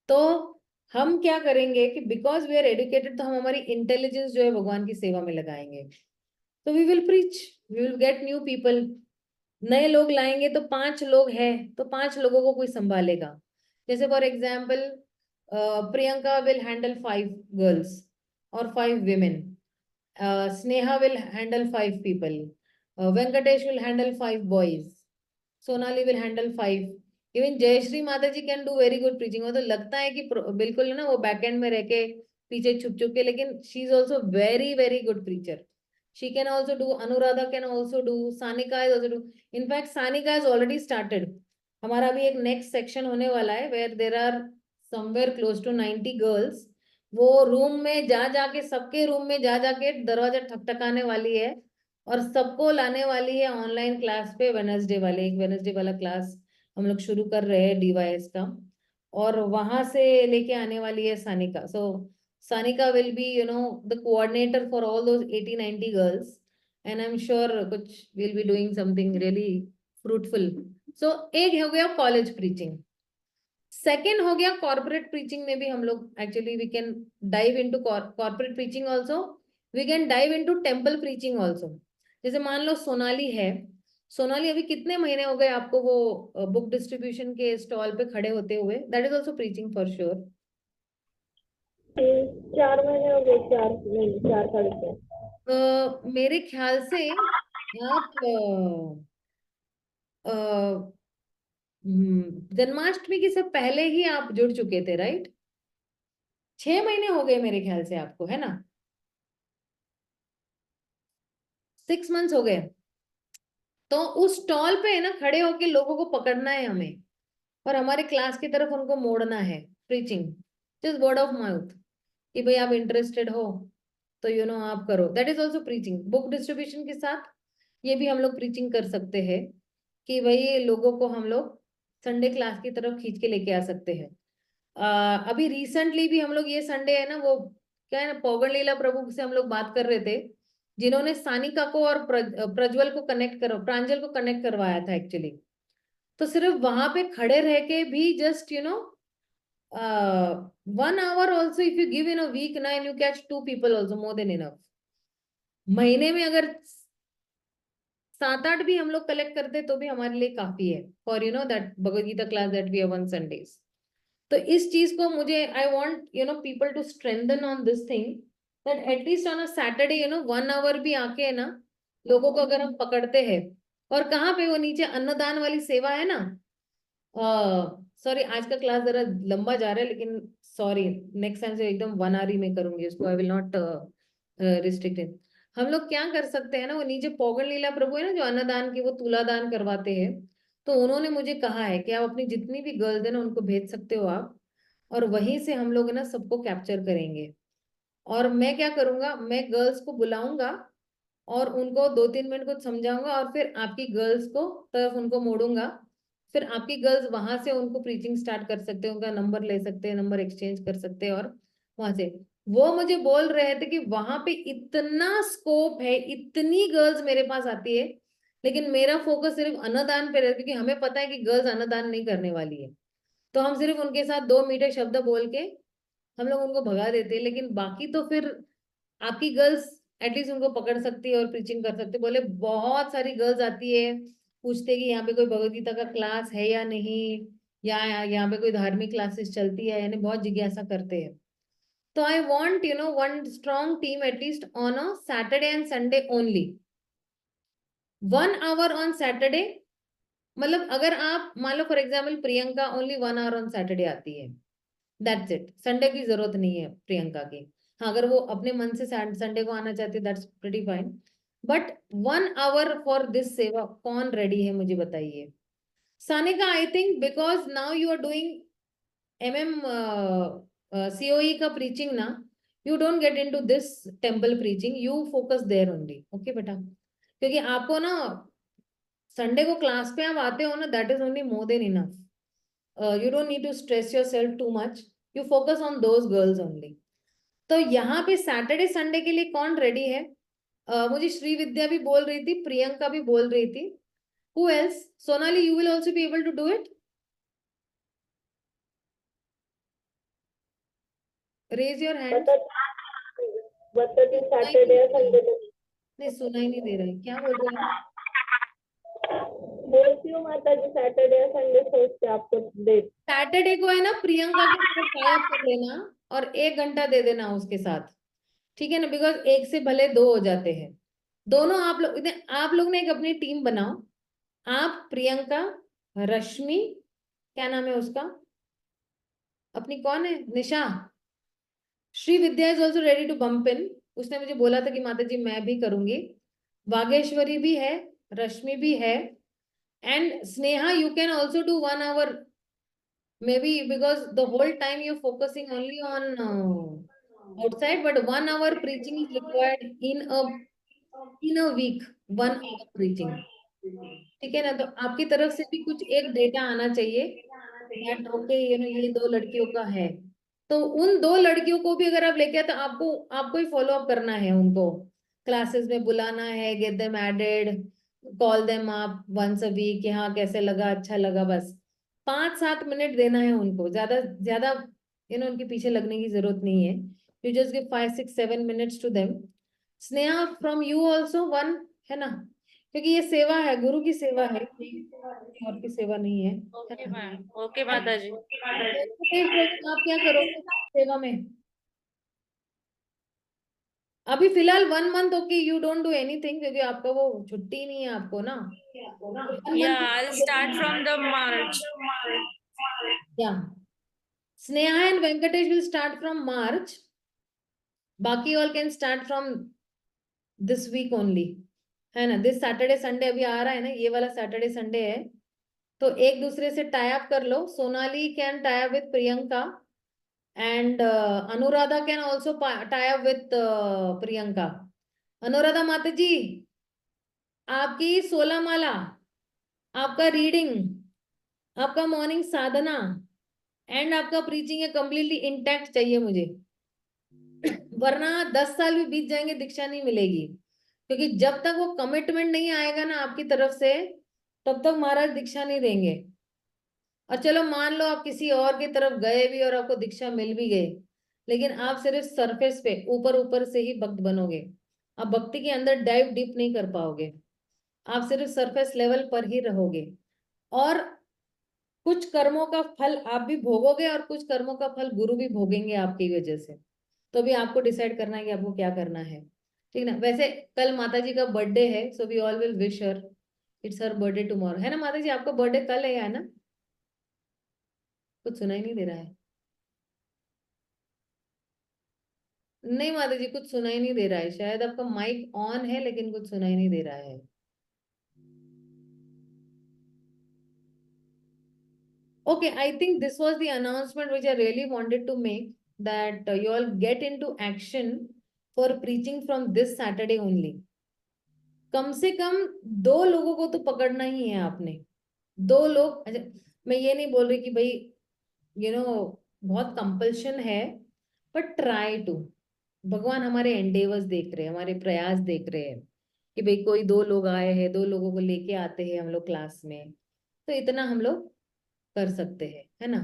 S1: तो हम क्या करेंगे कि बिकॉज वी आर एडुकेटेड तो हम हमारी इंटेलिजेंस जो है भगवान की सेवा में लगाएंगे। तो we will preach, we will get new people, नए लोग लाएंगे। तो 5 लोग हैं तो 5 लोगों को कोई संभालेगा। जैसे for example Priyanka will handle 5 girls और 5 women. Sneha will handle 5 people. Venkatesh will handle 5 boys. Sonali will handle 5. Even Jayashree Mata ji can do very good preaching. वो तो लगता है कि बिल्कुल ना वो बैक एंड में रह के पीछे छुप छुप के, लेकिन she is also very very good preacher. She can also do, Anuradha can also do, Sanika is also do. In fact Sanika is already started. हमारा भी एक नेक्स्ट सेक्शन होने वाला है where there are somewhere close to 90 girls. वो रूम में जा जाके, सबके रूम में जा जाके दरवाजा ठकठकाने वाली है और सबको लाने वाली है ऑनलाइन क्लास पे। वेनसडे वाले, एक वेनसडे वाला क्लास हम लोग शुरू कर रहे हैं डीवाईएस का, और वहां से लेके आने वाली है Sanika. So Sanika will be the coordinator for all those 80-90 girls, and I am sure कुछ will be doing something really fruitful. So एक हो गया कॉलेज प्रीचिंग। सेकेंड हो गया कॉर्पोरेट प्रीचिंग में भी हम लोग actually we can dive into corporate preaching also, we can dive into temple preaching also. जैसे मान लो सोनाली है, सोनाली अभी कितने महीने हो गए आपको वो बुक डिस्ट्रीब्यूशन के स्टॉल पे खड़े होते हुए? That is also preaching for sure.
S2: 4 महीने हो गए, 4 महीने, 4 साढ़े 4।
S1: मेरे ख्याल से आप जन्माष्टमी की से पहले ही आप जुड़ चुके थे, राइट? 6 महीने हो गए मेरे ख्याल से आपको, है ना? 6 मंथ्स हो गए। तो उस स्टॉल पे है ना खड़े होके लोगों को पकड़ना है हमें और हमारे क्लास की तरफ उनको मोड़ना है। Preaching just word of mouth कि भाई आप इंटरेस्टेड हो तो आप करो। That is also preaching. Book distribution के साथ ये भी हम लोग प्रीचिंग कर सकते हैं कि भाई लोगों को हम लोग संडे क्लास की तरफ खींच के लेके आ सकते हैं। अभी रिसेंटली भी हम लोग ये संडे है ना, वो क्या है ना, पौगड़ लीला प्रभु से हम लोग बात कर रहे थे, जिन्होंने सानिका को और प्रज्वल को कनेक्ट करो, प्रांजल को कनेक्ट करवाया था एक्चुअली। तो सिर्फ वहां पे खड़े रह के भी just 1 hour also if you give in a week ना, and you catch 2 people also, more than enough. महीने में अगर 7-8 भी हम लोग कलेक्ट करते तो भी हमारे लिए काफी है for that Bhagavad Gita class that we have on Sundays. तो इस चीज को मुझे I want people to strengthen on this thing that at least on a Saturday 1 hour भी आके है ना लोगों को अगर हम पकड़ते हैं। और कहाँ पे वो नीचे अन्नदान वाली सेवा है ना, सॉरी आज का क्लास जरा लंबा जा रहा है लेकिन सॉरी, नेक्स्ट टाइम से एकदम 1 hour ही में करूंगी उसको, I will not restrict it. हम लोग क्या कर सकते हैं ना, वो नीचे पौगड़ लीला प्रभु है ना जो अन्नदान की वो तुलादान करवाते हैं, तो उन्होंने मुझे कहा है कि आप अपनी जितनी भी गर्ल्स है ना उनको भेज सकते हो आप, और वहीं से हम लोग ना सबको कैप्चर करेंगे। और मैं क्या करूंगा, मैं गर्ल्स को बुलाऊंगा और उनको 2-3 मिनट कुछ समझाऊंगा और फिर आपकी गर्ल्स को तरफ उनको मोड़ूंगा। फिर आपकी गर्ल्स वहां से उनको प्रीचिंग स्टार्ट कर सकते हैं, उनका नंबर ले सकते हैं, नंबर एक्सचेंज कर सकते हैं और वहां से वो मुझे बोल रहे थे कि वहां पे इतना स्कोप है, इतनी गर्ल्स मेरे पास आती है, लेकिन मेरा फोकस सिर्फ अन्नदान पे रहता है, क्योंकि हमें पता है कि गर्ल्स अन्नदान नहीं करने वाली है। तो हम सिर्फ उनके साथ 2 मीठे शब्द बोल के हम लोग उनको भगा देते हैं, लेकिन बाकी तो फिर आपकी गर्ल्स एटलीस्ट उनको पकड़ सकती है और प्रीचिंग कर सकती है। बोले बहुत सारी गर्ल्स आती है, पूछते कि यहाँ पे कोई भगवद गीता का क्लास है या नहीं, या यहाँ पे कोई धार्मिक क्लासेस चलती है, यानी बहुत जिज्ञासा करते हैं। तो I want one strong team at least on a Saturday and Sunday only, 1 hour on Saturday. मतलब अगर आप मान लो for example Priyanka only 1 hour on Saturday आती है, दैट्स इट, संडे की जरूरत नहीं है प्रियंका की। हाँ, अगर वो अपने मन से संडे को आना चाहती है that's pretty fine, but 1 hour for this seva कौन रेडी है मुझे बताइए। Sanika, I think because now you are doing MM COE का प्रीचिंग ना, you don't get into this temple preaching, you focus there only, okay बेटा। क्योंकि आपको ना संडे को क्लास पे आप आते हो ना, that is only more than enough. You don't need to stress yourself too much. You focus on those girls only. तो यहाँ पे सैटरडे संडे के लिए कौन रेडी है? मुझे श्री विद्या भी बोल रही थी, प्रियंका भी बोल रही थी। Who else? Sonali, you will also be able to do it. Raise your hand.
S2: बताती
S1: सुनाई नहीं
S2: सैटरडे या
S1: दे रहा है।
S2: संडे को
S1: नहीं, सुनाई नहीं दे रहा है, क्या बोल रहे हैं?
S2: बोलती हूँ माता जी, सैटरडे या संडे सोच के आपको दे।
S1: सैटरडे को है ना, प्रियंका के साथ टाई अप कर लेना और 1 घंटा दे देना उसके साथ, ठीक है ना? बिकॉज एक से भले दो हो जाते हैं। दोनों आप लोग ने एक अपनी टीम बनाओ। आप, प्रियंका, रश्मि, क्या नाम है उसका, अपनी कौन है, Nisha, Shri Vidya is also ready to bump in. उसने मुझे बोला था कि माता जी मैं भी करूंगी। वागेश्वरी भी है, रश्मि भी है, and Sneha you can also do 1 hour, maybe because the whole time you're focusing only on outside, but 1 hour preaching is required in a week, 1 hour preaching, ठीक है ना? तो आपकी तरफ से भी कुछ एक डेटा आना चाहिए दैट ओके, ये 2 लड़कियों का है। तो उन 2 लड़कियों को भी अगर आप लेके आए तो आपको आपको ही फॉलो अप करना है, उनको क्लासेस में बुलाना है, get them added, call them up once a week कि हाँ कैसे लगा, अच्छा लगा, बस 5-7 मिनट देना है उनको, ज्यादा ज्यादा उनके पीछे लगने की जरूरत नहीं है। You just give 5-6-7 minutes to them. Sneha, from you also one, है ना? क्योंकि ये सेवा है, गुरु की सेवा है, किसी और की सेवा नहीं है
S3: ओके
S1: ना?
S3: मैम, ओके माता जी।
S1: तो वेंकटेश भैया, आप क्या करोगे सेवा में? अभी फिलहाल 1 month, okay, you don't do anything क्योंकि आपका वो छुट्टी नहीं है आपको ना, तो 1 month
S3: Yeah, I'll start from the March.
S1: या Sneha and Venkatesh will start from March, बाकी all can start from this week only, है ना? दिस सैटरडे संडे अभी आ रहा है ना, ये वाला सैटरडे संडे है, तो एक दूसरे से टाई अप कर लो। Sonali can tie up with Priyanka and Anuradha can also tie up with Priyanka. Anuradha Mata ji, आपकी 16 माला, आपका रीडिंग, आपका मॉर्निंग साधना एंड आपका प्रीचिंग है कम्प्लीटली इंटैक्ट चाहिए मुझे, वरना 10 साल भी बीत जाएंगे दीक्षा नहीं मिलेगी। क्योंकि जब तक वो कमिटमेंट नहीं आएगा ना आपकी तरफ से, तब तक महाराज दीक्षा नहीं देंगे। और चलो मान लो आप किसी और की तरफ गए भी और आपको दीक्षा मिल भी गई, लेकिन आप सिर्फ सरफेस पे ऊपर ऊपर से ही भक्त बनोगे, आप भक्ति के अंदर डाइव डीप नहीं कर पाओगे, आप सिर्फ सरफेस लेवल पर ही रहोगे। और कुछ कर्मों का फल आप भी भोगोगे और कुछ कर्मों का फल गुरु भी भोगेंगे आपकी वजह से। तो भी आपको डिसाइड करना है कि आपको क्या करना है, ठीक ना? वैसे कल माता जी का बर्थडे है, so we all will wish her, it's her birthday tomorrow, है ना माता जी? आपका बर्थडे कल है ना? कुछ सुनाई नहीं दे रहा है। नहीं माता जी, कुछ सुनाई नहीं दे रहा है, शायद आपका माइक ऑन है लेकिन कुछ सुनाई नहीं दे रहा है। Okay, I think this was the announcement which I really wanted to make, that you all get into action for preaching from this Saturday only. कम से कम 2 लोगों को तो पकड़ना ही है आपने, 2 लोग। अच्छा, मैं ये नहीं बोल रही कि भाई बहुत कंपल्शन है, बट ट्राई टू, भगवान हमारे एंडेवर्स देख रहे हैं, हमारे प्रयास देख रहे हैं कि भाई कोई 2 लोग आए हैं, 2 लोगों को लेके आते हैं हम लोग क्लास में, तो इतना हम लोग कर सकते हैं, है ना।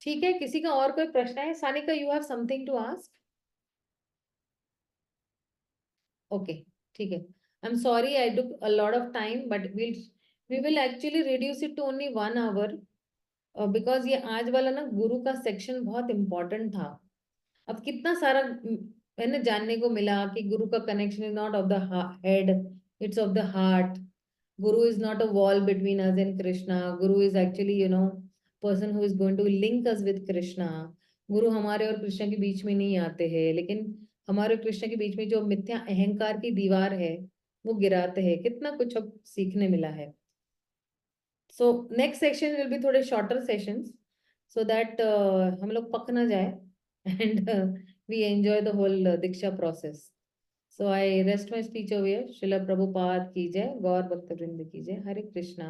S1: ठीक है, किसी का और कोई प्रश्न है? Sanika, you have something to ask? Okay, ठीक है। I am sorry I took a lot of time, but we will actually reduce it to only 1 hour, because ये आज वाला ना गुरु का सेक्शन बहुत इंपॉर्टेंट था। अब कितना सारा है ना जानने को मिला कि गुरु का connection is not of the head, it's of the heart. Guru is not a wall between us and Krishna. Guru is actually, person who is going to link us with Krishna. गुरु हमारे और कृष्ण के बीच में नहीं आते हैं, लेकिन हमारे और कृष्ण के बीच में जो मिथ्या अहंकार की दीवार है वो गिराते हैं। कितना कुछ अब सीखने मिला है। So next section will be थोड़े शॉर्टर सेशंस, सो दैट हम लोग पक ना जाए and we enjoy the whole diksha process. So I rest my speech over here. Srila Prabhupada ki jai, Gaur Bhakta Vrinda ki jai. Hare Krishna.